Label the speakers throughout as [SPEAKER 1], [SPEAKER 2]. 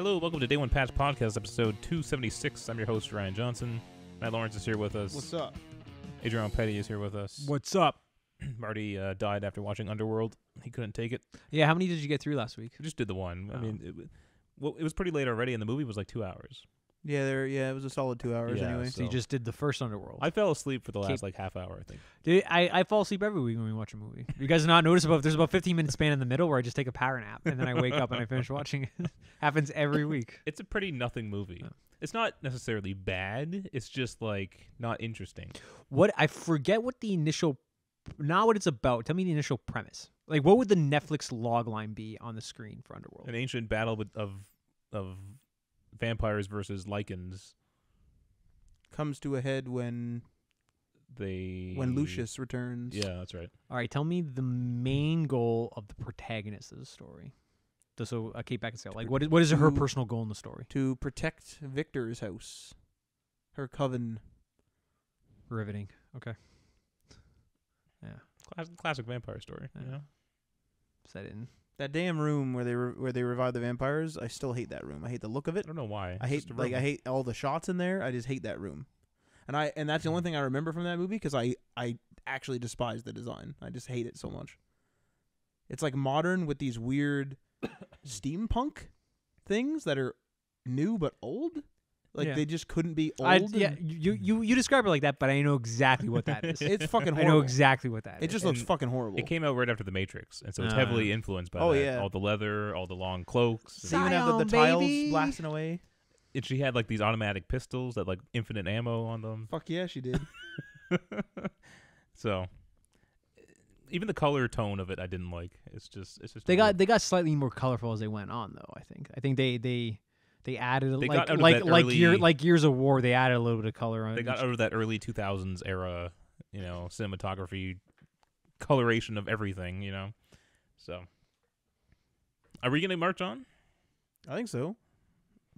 [SPEAKER 1] Hello, welcome to Day One Patch Podcast, episode 276. I'm your host, Ryan Johnson. Matt Lawrence is here with us.
[SPEAKER 2] What's up?
[SPEAKER 1] Adrian Petty is here with us.
[SPEAKER 3] What's up?
[SPEAKER 1] Marty died after watching Underworld. He couldn't take it.
[SPEAKER 3] Yeah, how many did you get through last week?
[SPEAKER 1] We just did the one.
[SPEAKER 3] Oh.
[SPEAKER 1] I mean, it was pretty late already, and the movie was like 2 hours.
[SPEAKER 2] Yeah, it was a solid 2 hours
[SPEAKER 1] Yeah,
[SPEAKER 2] anyway.
[SPEAKER 3] So you just did the first Underworld.
[SPEAKER 1] I fell asleep for the last like half hour, I think.
[SPEAKER 3] Dude, I fall asleep every week when we watch a movie. You guys not notice there's about 15-minute span in the middle where I just take a power nap and then I wake up and I finish watching it. Happens every week.
[SPEAKER 1] It's a pretty nothing movie.
[SPEAKER 3] Oh.
[SPEAKER 1] It's not necessarily bad. It's just like not interesting.
[SPEAKER 3] What I forget what the initial, not what it's about. Tell me the initial premise. Like, what would the Netflix logline be on the screen for Underworld?
[SPEAKER 1] An ancient battle of vampires versus lichens.
[SPEAKER 2] Comes to a head when Lucius returns.
[SPEAKER 1] Yeah, that's right.
[SPEAKER 3] All right, tell me the main goal of the protagonist of the story. So Kate Beckinsale, like, what is her personal goal in the story?
[SPEAKER 2] To protect Victor's house, her coven.
[SPEAKER 3] Riveting. Okay. Yeah.
[SPEAKER 1] Classic vampire story.
[SPEAKER 3] Yeah.
[SPEAKER 1] You know?
[SPEAKER 3] Set in.
[SPEAKER 2] That damn room where they revive the vampires. I still hate that room. I hate the look of
[SPEAKER 1] I
[SPEAKER 2] it.
[SPEAKER 1] don't know why.
[SPEAKER 2] I hate all the shots in there. I just hate that room. And that's the only thing I remember from that movie because I actually despise the design. I just hate it so much. It's like modern with these weird steampunk things that are new but old. Like they just couldn't be old.
[SPEAKER 3] You describe it like that, but I know exactly what that is.
[SPEAKER 2] It's fucking horrible.
[SPEAKER 3] I know exactly what that is.
[SPEAKER 2] It just looks fucking horrible.
[SPEAKER 1] It came out right after The Matrix, and so it's heavily influenced by that.
[SPEAKER 2] Yeah.
[SPEAKER 1] All the leather, all the long cloaks.
[SPEAKER 2] So you even have the tiles blasting away.
[SPEAKER 1] And she had like these automatic pistols that like infinite ammo on them.
[SPEAKER 2] Fuck yeah, she did.
[SPEAKER 1] So even the color tone of it, I didn't like. It's just
[SPEAKER 3] they got slightly more colorful as they went on, though. I think they added like Gears of War. They added a little bit of color on.
[SPEAKER 1] They got out of that early 2000s era, cinematography, coloration of everything, So, are we gonna march on?
[SPEAKER 2] I think so.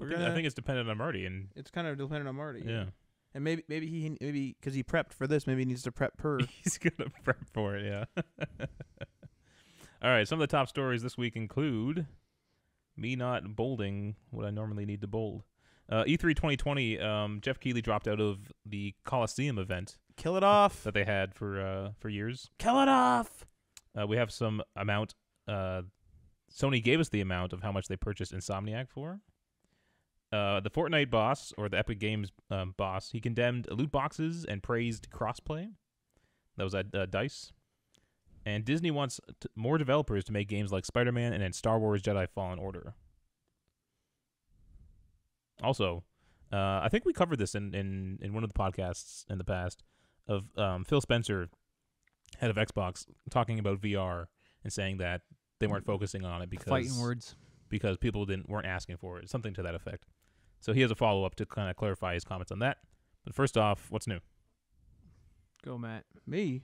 [SPEAKER 1] I think it's dependent on Marty, and
[SPEAKER 2] it's kind of dependent on Marty.
[SPEAKER 1] Yeah.
[SPEAKER 2] And maybe because he prepped for this, maybe he needs to prep per.
[SPEAKER 1] He's gonna prep for it, yeah. All right, some of the top stories this week include me not bolding what I normally need to bold. E3 2020, Geoff Keighley dropped out of the Coliseum event.
[SPEAKER 2] Kill it off.
[SPEAKER 1] That they had for years.
[SPEAKER 2] Kill it off.
[SPEAKER 1] We have some amount. Sony gave us the amount of how much they purchased Insomniac for. The Fortnite boss, or the Epic Games boss, he condemned loot boxes and praised crossplay. That was at DICE. And Disney wants more developers to make games like Spider-Man and then Star Wars Jedi Fallen Order. Also, I think we covered this in one of the podcasts in the past of Phil Spencer, head of Xbox, talking about VR and saying that they weren't focusing on it because people weren't asking for it, something to that effect. So he has a follow-up to kind of clarify his comments on that. But first off, what's new?
[SPEAKER 3] Go, Matt.
[SPEAKER 2] Me.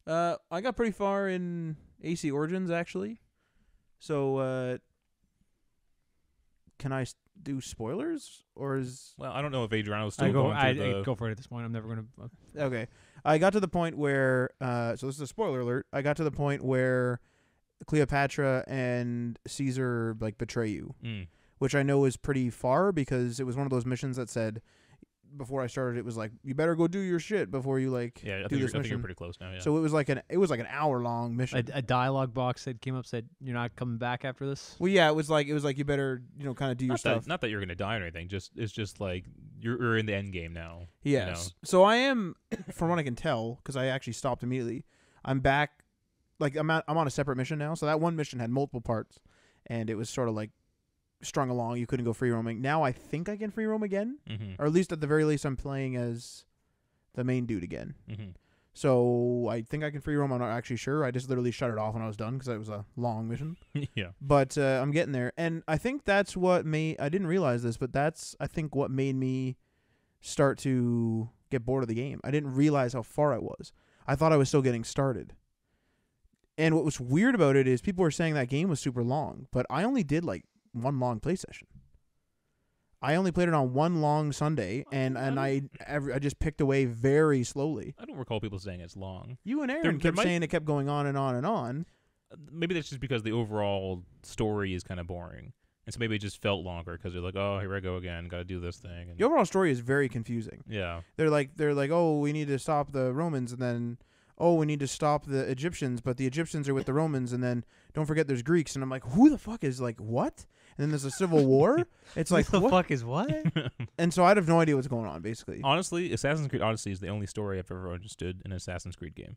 [SPEAKER 2] I got pretty far in AC Origins, actually. So, can I do spoilers? Or is...
[SPEAKER 1] Well, I don't know if Adriano is still going through
[SPEAKER 3] go for it at this point. I'm never going to...
[SPEAKER 2] Okay. I got to the point where... so this is a spoiler alert. I got to the point where Cleopatra and Caesar betray you. Which I know is pretty far because it was one of those missions that said... Before I started, it was like, you better go do your shit before you do this mission.
[SPEAKER 1] I think you're pretty close now. Yeah.
[SPEAKER 2] So it was like an hour-long mission.
[SPEAKER 3] A dialogue box said you're not coming back after this.
[SPEAKER 2] Well, yeah, it was like you better kind of do your stuff.
[SPEAKER 1] Not that you're gonna die or anything. It's just like you're in the end game now.
[SPEAKER 2] Yes. So I am, from what I can tell, because I actually stopped immediately. I'm back. Like I'm on a separate mission now. So that one mission had multiple parts, and it was sort of like strung along. You couldn't go free roaming. Now I think I can free roam again, or at least at the very least I'm playing as the main dude again. So I think I can free roam. I'm not actually sure. I just literally shut it off when I was done because it was a long mission.
[SPEAKER 1] Yeah.
[SPEAKER 2] But I'm getting there, and I think that's what I didn't realize this, but that's I think what made me start to get bored of the game. I didn't realize how far I was. I thought I was still getting started. And what was weird about it is people were saying that game was super long, but I only did one long play session. I only played it on one long Sunday, and I just picked away very slowly.
[SPEAKER 1] I don't recall people saying it's long.
[SPEAKER 2] You and Aaron kept saying it kept going on and on and on.
[SPEAKER 1] Maybe that's just because the overall story is kind of boring. And so maybe it just felt longer because they're like, oh, here I go again, got to do this thing. And
[SPEAKER 2] The overall story is very confusing.
[SPEAKER 1] yeah,
[SPEAKER 2] They're like, oh, we need to stop the Romans, and then, oh, we need to stop the Egyptians, but the Egyptians are with the Romans, and then don't forget there's Greeks, and I'm like, who the fuck is like what? And then there's a civil war. It's like
[SPEAKER 3] the
[SPEAKER 2] what?
[SPEAKER 3] fuck is what?
[SPEAKER 2] And so I have no idea what's going on, basically.
[SPEAKER 1] honestly, Assassin's Creed Odyssey is the only story I've ever understood in an Assassin's Creed game.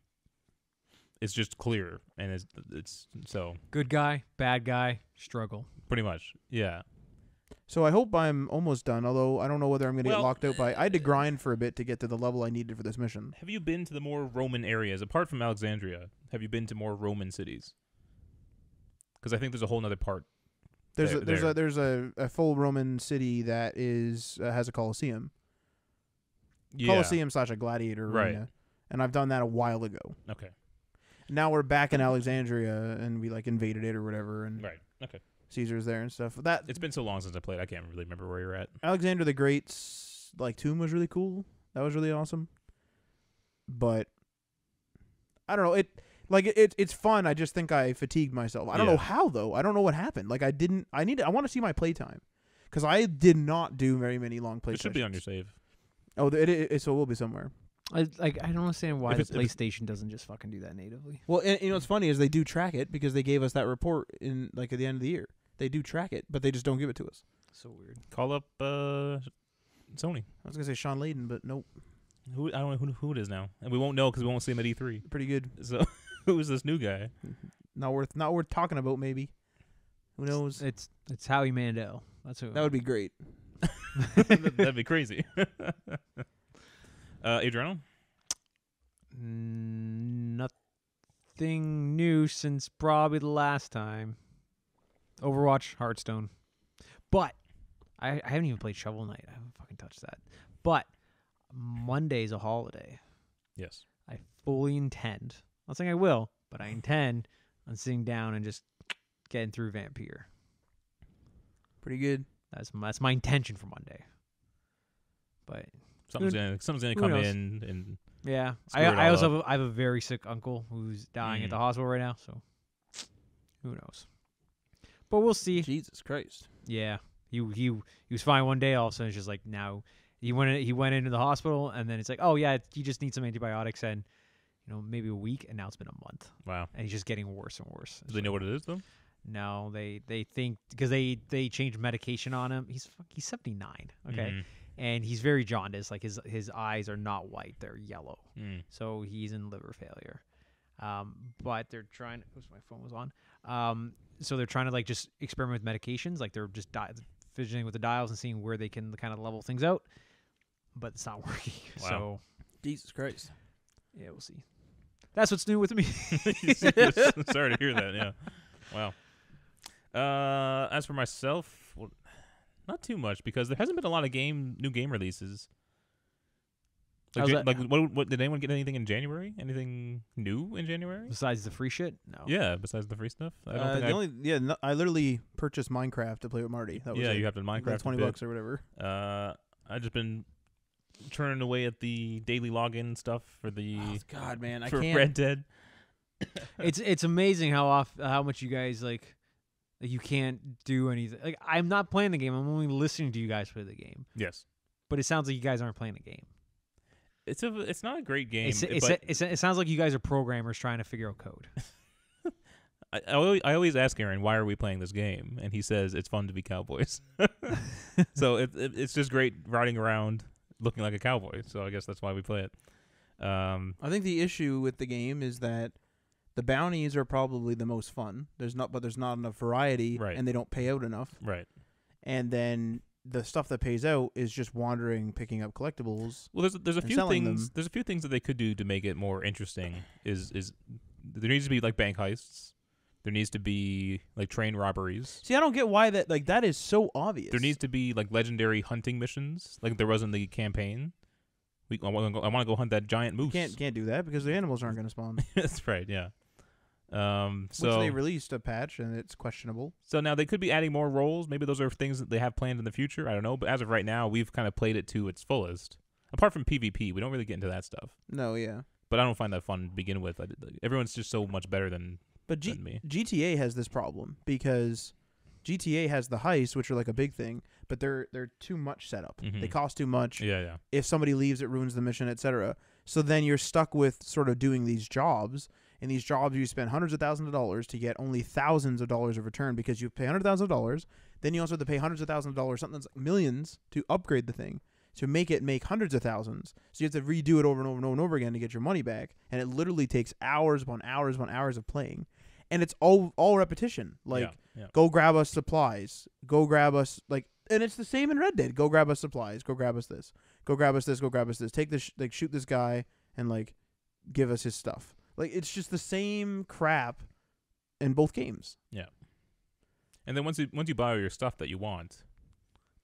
[SPEAKER 1] It's just clear, and it's so
[SPEAKER 3] Good guy, bad guy, struggle.
[SPEAKER 1] pretty much, yeah.
[SPEAKER 2] So I hope I'm almost done, although I don't know whether I'm going to get
[SPEAKER 1] Well,
[SPEAKER 2] locked out by. I had to grind for a bit to get to the level I needed for this mission.
[SPEAKER 1] Have you been to the more Roman areas apart from Alexandria? Have you been to more Roman cities? Because I think there's a whole other part.
[SPEAKER 2] There's a full Roman city that is has a Colosseum.
[SPEAKER 1] Yeah.
[SPEAKER 2] Colosseum / a gladiator
[SPEAKER 1] Right.
[SPEAKER 2] arena, and I've done that a while ago.
[SPEAKER 1] Okay.
[SPEAKER 2] Now we're back in Alexandria, and we like invaded it or whatever, and
[SPEAKER 1] Right. Okay.
[SPEAKER 2] Caesar's there and stuff. That
[SPEAKER 1] It's been so long since I played. I can't really remember where you're at.
[SPEAKER 2] Alexander the Great's like tomb was really cool. That was really awesome. But I don't know. It's fun. I just think I fatigued myself. I don't
[SPEAKER 1] Yeah.
[SPEAKER 2] know how though. I don't know what happened. Like I want to see my playtime because I did not do very many long play
[SPEAKER 1] It should be on your
[SPEAKER 2] sessions.
[SPEAKER 1] save.
[SPEAKER 2] Oh, so it will be somewhere.
[SPEAKER 3] I don't understand why
[SPEAKER 1] If
[SPEAKER 3] the
[SPEAKER 1] it's- if it's-
[SPEAKER 3] PlayStation doesn't just fucking do that natively.
[SPEAKER 2] Well, and you know what's funny is they do track it because they gave us that report in like at the end of the year. They do track it, but they just don't give it to us.
[SPEAKER 3] So weird.
[SPEAKER 1] Call up Sony.
[SPEAKER 2] I was gonna say Sean Layden, but nope.
[SPEAKER 1] I don't know who it is now, and we won't know because we won't see him at E3.
[SPEAKER 2] Pretty good.
[SPEAKER 1] So who is this new guy?
[SPEAKER 2] Not worth talking about. Maybe. Who knows?
[SPEAKER 3] It's Howie Mandel. That's who.
[SPEAKER 2] That would be great.
[SPEAKER 1] That'd be crazy. Adriano?
[SPEAKER 3] Nothing new since probably the last time. Overwatch, Hearthstone. But I haven't even played Shovel Knight. I haven't fucking touched that. But Monday's a holiday.
[SPEAKER 1] Yes.
[SPEAKER 3] I fully intend. I'm not saying I will, but I intend on sitting down and just getting through Vampire.
[SPEAKER 2] Pretty good.
[SPEAKER 3] That's my intention for Monday. But
[SPEAKER 1] Something's gonna
[SPEAKER 3] who
[SPEAKER 1] come
[SPEAKER 3] knows?
[SPEAKER 1] in and
[SPEAKER 3] yeah,
[SPEAKER 1] Screw it
[SPEAKER 3] I
[SPEAKER 1] all
[SPEAKER 3] also have a very sick uncle who's dying at the hospital right now. So who knows? But we'll see.
[SPEAKER 2] Jesus Christ.
[SPEAKER 3] Yeah, he was fine one day. All of a sudden, it's just like now he went into the hospital, and then it's like, oh yeah, you just need some antibiotics, and maybe a week, and now it's been a month,
[SPEAKER 1] wow.
[SPEAKER 3] and he's just getting worse and worse.
[SPEAKER 1] Do they know what it is though?
[SPEAKER 3] No, they think because they changed medication on him. He's 79, okay,
[SPEAKER 1] Mhm.
[SPEAKER 3] and he's very jaundiced. Like his eyes are not white; they're yellow.
[SPEAKER 1] Mm.
[SPEAKER 3] So he's in liver failure. But they're trying. Oops, my phone was on. So they're trying to like just experiment with medications. Like they're just fidgeting with the dials and seeing where they can kind of level things out. But it's not working.
[SPEAKER 1] Wow.
[SPEAKER 3] So
[SPEAKER 2] Jesus Christ.
[SPEAKER 3] yeah, we'll see. That's what's new with me.
[SPEAKER 1] Sorry to hear that. Yeah. Wow. As for myself, well, not too much because there hasn't been a lot of new game releases.
[SPEAKER 3] How's that?
[SPEAKER 1] What did anyone get anything in January? Anything new in January?
[SPEAKER 3] Besides the free shit, no.
[SPEAKER 1] Yeah, besides the free stuff. I don't think
[SPEAKER 2] I literally purchased Minecraft to play with Marty. That was
[SPEAKER 1] yeah,
[SPEAKER 2] it.
[SPEAKER 1] you have to Minecraft.
[SPEAKER 2] Like $20 or whatever.
[SPEAKER 1] I've just been turning away at the daily login stuff for the
[SPEAKER 2] Oh, God, man, I
[SPEAKER 1] for
[SPEAKER 2] can't.
[SPEAKER 1] Red Dead.
[SPEAKER 3] It's amazing how much you guys like you can't do anything. Like I'm not playing the game. I'm only listening to you guys play the game.
[SPEAKER 1] Yes,
[SPEAKER 3] But it sounds like you guys aren't playing the game.
[SPEAKER 1] it's not a great game.
[SPEAKER 3] It sounds like you guys are programmers trying to figure out code.
[SPEAKER 1] I always ask Aaron, why are we playing this game? And he says it's fun to be cowboys. So it's just great riding around looking like a cowboy. So I guess that's why we play it.
[SPEAKER 2] I think the issue with the game is that the bounties are probably the most fun. There's not enough variety,
[SPEAKER 1] Right.
[SPEAKER 2] and they don't pay out enough.
[SPEAKER 1] Right.
[SPEAKER 2] And then the stuff that pays out is just wandering, picking up collectibles.
[SPEAKER 1] Well, there's a
[SPEAKER 2] And
[SPEAKER 1] few
[SPEAKER 2] selling
[SPEAKER 1] things.
[SPEAKER 2] them.
[SPEAKER 1] There's a few things that they could do to make it more interesting. Is there needs to be like bank heists. There needs to be like train robberies.
[SPEAKER 2] See, I don't get why that is so obvious.
[SPEAKER 1] There needs to be like legendary hunting missions, like there was in the campaign. I want to go hunt that giant moose.
[SPEAKER 2] Can't do that because the animals aren't going to spawn.
[SPEAKER 1] That's right. Yeah.
[SPEAKER 2] Which
[SPEAKER 1] So
[SPEAKER 2] they released a patch and it's questionable.
[SPEAKER 1] so now they could be adding more roles. Maybe those are things that they have planned in the future. I don't know. But as of right now, we've kind of played it to its fullest. Apart from PvP, we don't really get into that stuff.
[SPEAKER 2] No, yeah.
[SPEAKER 1] But I don't find that fun to begin with. Everyone's just so much better than
[SPEAKER 2] But
[SPEAKER 1] me.
[SPEAKER 2] GTA has this problem because GTA has the heists, which are like a big thing, but they're too much setup.
[SPEAKER 1] Mhm.
[SPEAKER 2] They cost too much.
[SPEAKER 1] Yeah.
[SPEAKER 2] If somebody leaves, it ruins the mission, etc. So then you're stuck with sort of doing these jobs. In these jobs, you spend hundreds of thousands of dollars to get only thousands of dollars of return because you pay $100,000. Then you also have to pay hundreds of thousands of dollars, something like millions, to upgrade the thing to make hundreds of thousands. So you have to redo it over and over and over and over again to get your money back. And it literally takes hours upon hours upon hours of playing. And it's all repetition. Like, go grab us supplies. Go grab us, like, and it's the same in Red Dead. Go grab us supplies. Go grab us this. Go grab us this. Go grab us this. Take this, like, shoot this guy and, like, give us his stuff. Like, it's just the same crap in both games.
[SPEAKER 1] Yeah. And then once you buy all your stuff that you want,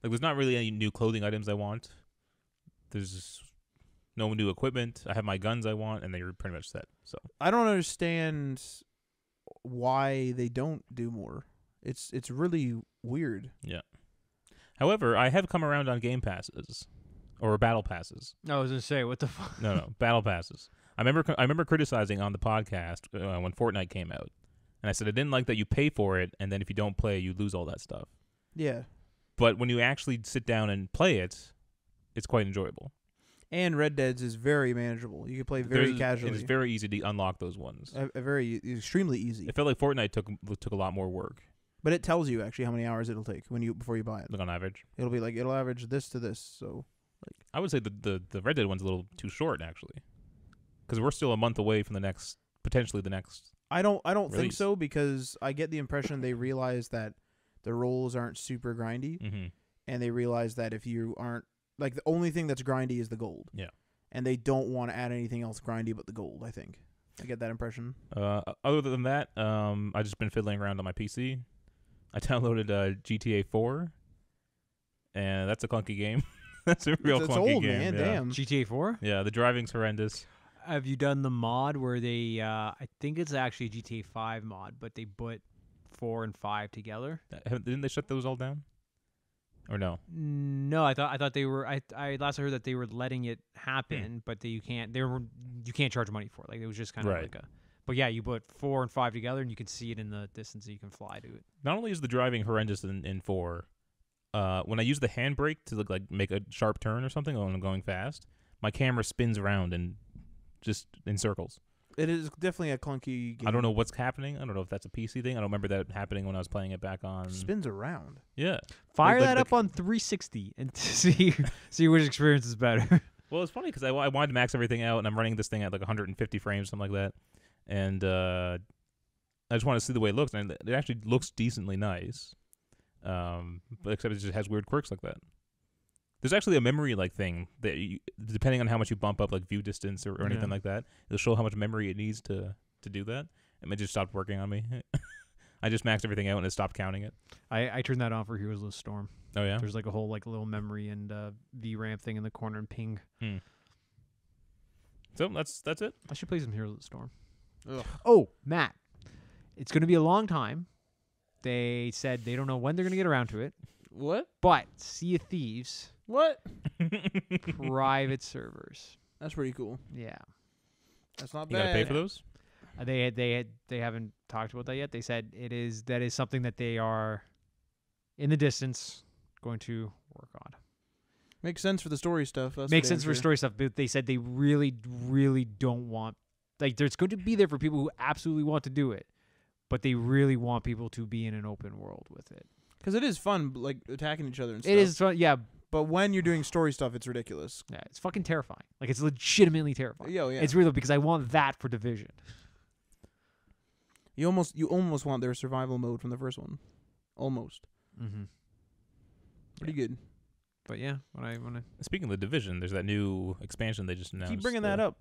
[SPEAKER 1] like, there's not really any new clothing items I want. There's no new equipment. I have my guns I want, and then you're pretty much set. So
[SPEAKER 2] I don't understand why they don't do more. It's really weird.
[SPEAKER 1] Yeah. However, I have come around on game passes or battle passes.
[SPEAKER 3] I was gonna say, what the fuck?
[SPEAKER 1] No, battle passes. I remember criticizing on the podcast when Fortnite came out, and I said I didn't like that you pay for it, and then if you don't play, you lose all that stuff.
[SPEAKER 2] Yeah.
[SPEAKER 1] But when you actually sit down and play it, it's quite enjoyable.
[SPEAKER 2] And Red Dead's is very manageable. You can play very casually.
[SPEAKER 1] It's very easy to unlock those ones.
[SPEAKER 2] Extremely easy.
[SPEAKER 1] It felt like Fortnite took a lot more work.
[SPEAKER 2] But it tells you actually how many hours it'll take before you buy it.
[SPEAKER 1] Like on average.
[SPEAKER 2] It'll be like it'll average this to this. So like
[SPEAKER 1] I would say the Red Dead one's a little too short actually, because we're still a month away from potentially the next.
[SPEAKER 2] I don't think
[SPEAKER 1] release.
[SPEAKER 2] so, because I get the impression they realize that the roles aren't super grindy,
[SPEAKER 1] Mm-hmm.
[SPEAKER 2] and they realize that if you aren't, like, the only thing that's grindy is the gold.
[SPEAKER 1] Yeah.
[SPEAKER 2] And they don't want to add anything else grindy but the gold, I think. I get that impression.
[SPEAKER 1] Other than that, I just been fiddling around on my PC. I downloaded GTA 4, and that's a clunky game. That's a real
[SPEAKER 2] it's
[SPEAKER 1] clunky
[SPEAKER 2] old,
[SPEAKER 1] game.
[SPEAKER 2] man.
[SPEAKER 1] Yeah.
[SPEAKER 2] Damn.
[SPEAKER 3] GTA 4?
[SPEAKER 1] Yeah, the driving's horrendous.
[SPEAKER 3] Have you done the mod where they, I think it's actually a GTA 5 mod, but they put 4 and 5 together?
[SPEAKER 1] Didn't they shut those all down? Or no?
[SPEAKER 3] No, I thought they were. I last heard that they were letting it happen, but you can't charge money for it. Like, it was just kind of
[SPEAKER 1] Right.
[SPEAKER 3] like a. But yeah, you put 4 and 5 together, and you can see it in the distance, and you can fly to it.
[SPEAKER 1] Not only is the driving horrendous in 4, when I use the handbrake to make a sharp turn or something when I'm going fast, my camera spins around and just in circles.
[SPEAKER 2] It is definitely a clunky game.
[SPEAKER 1] I don't know what's happening. I don't know if that's a PC thing. I don't remember that happening when I was playing it back on.
[SPEAKER 2] Spins around.
[SPEAKER 1] Yeah.
[SPEAKER 3] Fire
[SPEAKER 1] Like
[SPEAKER 3] that
[SPEAKER 1] the-
[SPEAKER 3] up on 360 and see which experience is better.
[SPEAKER 1] Well, it's funny because I wanted to max everything out, and I'm running this thing at like 150 frames, something like that. And I just want to see the way it looks, and it actually looks decently nice. But except it just has weird quirks like that. There's actually a memory thing that depending on how much you bump up view distance or anything like that, it'll show how much memory it needs to do that. And it just stopped working on me. I just maxed everything out and it stopped counting it.
[SPEAKER 3] I turned that on for Heroes of the Storm.
[SPEAKER 1] Oh yeah.
[SPEAKER 3] There's a whole little memory and VRAM thing in the corner and ping.
[SPEAKER 1] So that's it.
[SPEAKER 3] I should play some Heroes of the Storm.
[SPEAKER 2] Ugh.
[SPEAKER 3] Oh, Matt, it's going to be a long time. They said they don't know when they're going to get around to it.
[SPEAKER 2] What?
[SPEAKER 3] But Sea of Thieves,
[SPEAKER 2] What?
[SPEAKER 3] private servers.
[SPEAKER 2] That's pretty cool.
[SPEAKER 3] Yeah.
[SPEAKER 2] That's not
[SPEAKER 1] You
[SPEAKER 2] bad.
[SPEAKER 1] gotta pay for those?
[SPEAKER 3] They haven't talked about that yet. They said that is something that they are in the distance going to work on.
[SPEAKER 2] Makes sense for the story stuff. That's
[SPEAKER 3] Makes
[SPEAKER 2] for damn
[SPEAKER 3] sense for
[SPEAKER 2] sure.
[SPEAKER 3] story stuff, but they said they really, really don't want, there's going to be there for people who absolutely want to do it, but they really want people to be in an open world with it.
[SPEAKER 2] Because it is fun, attacking each other and stuff.
[SPEAKER 3] It is fun, yeah.
[SPEAKER 2] But when you're doing story stuff, it's ridiculous.
[SPEAKER 3] Yeah, it's fucking terrifying. It's legitimately terrifying.
[SPEAKER 2] Yeah.
[SPEAKER 3] It's real because I want that for Division.
[SPEAKER 2] You almost want their survival mode from the first one. Almost.
[SPEAKER 3] Mm-hmm.
[SPEAKER 2] Pretty good.
[SPEAKER 3] But yeah, when I
[SPEAKER 1] Speaking of the Division, there's that new expansion they just announced.
[SPEAKER 2] Keep bringing that up.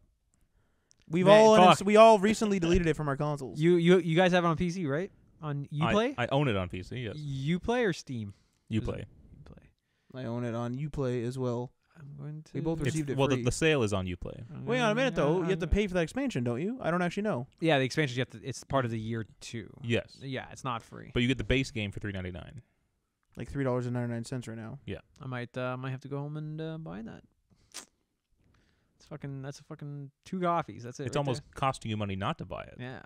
[SPEAKER 2] We
[SPEAKER 3] Man, fuck.
[SPEAKER 2] all recently deleted it from our consoles.
[SPEAKER 3] you guys have it on PC, right? On Uplay?
[SPEAKER 1] I own it on PC, yes.
[SPEAKER 3] Uplay or Steam?
[SPEAKER 1] Uplay.
[SPEAKER 3] Uplay.
[SPEAKER 2] I own it on Uplay as well.
[SPEAKER 3] I'm going to.
[SPEAKER 2] We both received it
[SPEAKER 1] Well,
[SPEAKER 2] free.
[SPEAKER 1] the sale is on Uplay.
[SPEAKER 2] Wait on a minute though. You have to pay for that expansion, don't you? I don't actually know.
[SPEAKER 3] Yeah, the expansion. It's part of the year 2.
[SPEAKER 1] Yes.
[SPEAKER 3] Yeah, it's not free.
[SPEAKER 1] But you get the base game for $3.99.
[SPEAKER 2] Like $3.99 right now.
[SPEAKER 3] I might have to go home and buy that. That's a fucking 2 coffees. That's it.
[SPEAKER 1] It's almost costing you money not to buy it.
[SPEAKER 3] Yeah.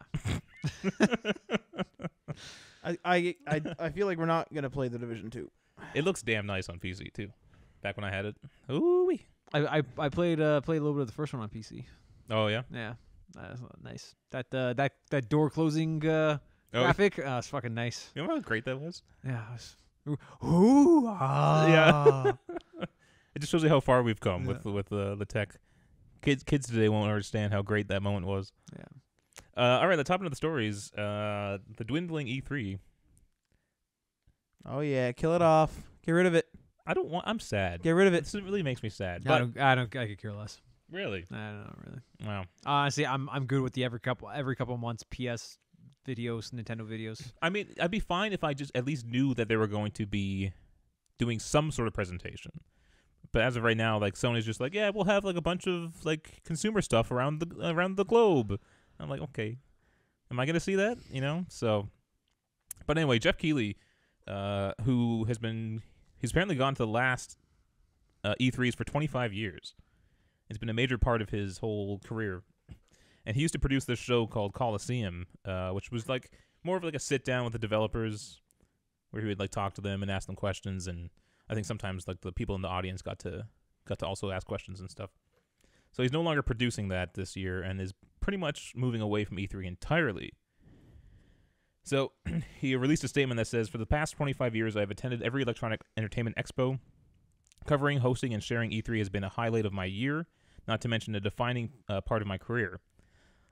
[SPEAKER 2] I feel like we're not gonna play the Division 2.
[SPEAKER 1] It looks damn nice on PC too. Back when I had it. Ooh-wee.
[SPEAKER 3] I played a little bit of the first one on PC.
[SPEAKER 1] Oh yeah.
[SPEAKER 3] Yeah, that's nice. That door closing graphic, it's fucking nice.
[SPEAKER 1] You remember how great that was?
[SPEAKER 3] Yeah. Ooh,
[SPEAKER 1] Yeah. It just shows you how far we've come with the tech. Kids today won't understand how great that moment was.
[SPEAKER 3] Yeah.
[SPEAKER 1] All right, the top end of the stories. The dwindling E3.
[SPEAKER 2] Oh yeah, kill it off. Get rid of it.
[SPEAKER 1] I'm sad.
[SPEAKER 2] Get rid of it.
[SPEAKER 1] This really makes me sad.
[SPEAKER 3] I
[SPEAKER 1] But
[SPEAKER 3] could care less.
[SPEAKER 1] really,
[SPEAKER 3] I don't know, really.
[SPEAKER 1] wow.
[SPEAKER 3] Honestly, I'm good with the every couple months PS videos, Nintendo videos.
[SPEAKER 1] I mean, I'd be fine if I just at least knew that they were going to be doing some sort of presentation. But as of right now, like Sony's just like, yeah, we'll have like a bunch of like consumer stuff around the globe. I'm like, okay, am I gonna see that? You know, so. But anyway, Geoff Keighley, he's apparently gone to the last E3s for 25 years. It's been a major part of his whole career. And he used to produce this show called Coliseum, which was like more of like a sit down with the developers, where he would like talk to them and ask them questions, and I think sometimes like the people in the audience got to also ask questions and stuff. So he's no longer producing that this year and is pretty much moving away from E3 entirely. So he released a statement that says, "For the past 25 years, I have attended every electronic entertainment expo. Covering, hosting, and sharing E3 has been a highlight of my year, not to mention a defining part of my career.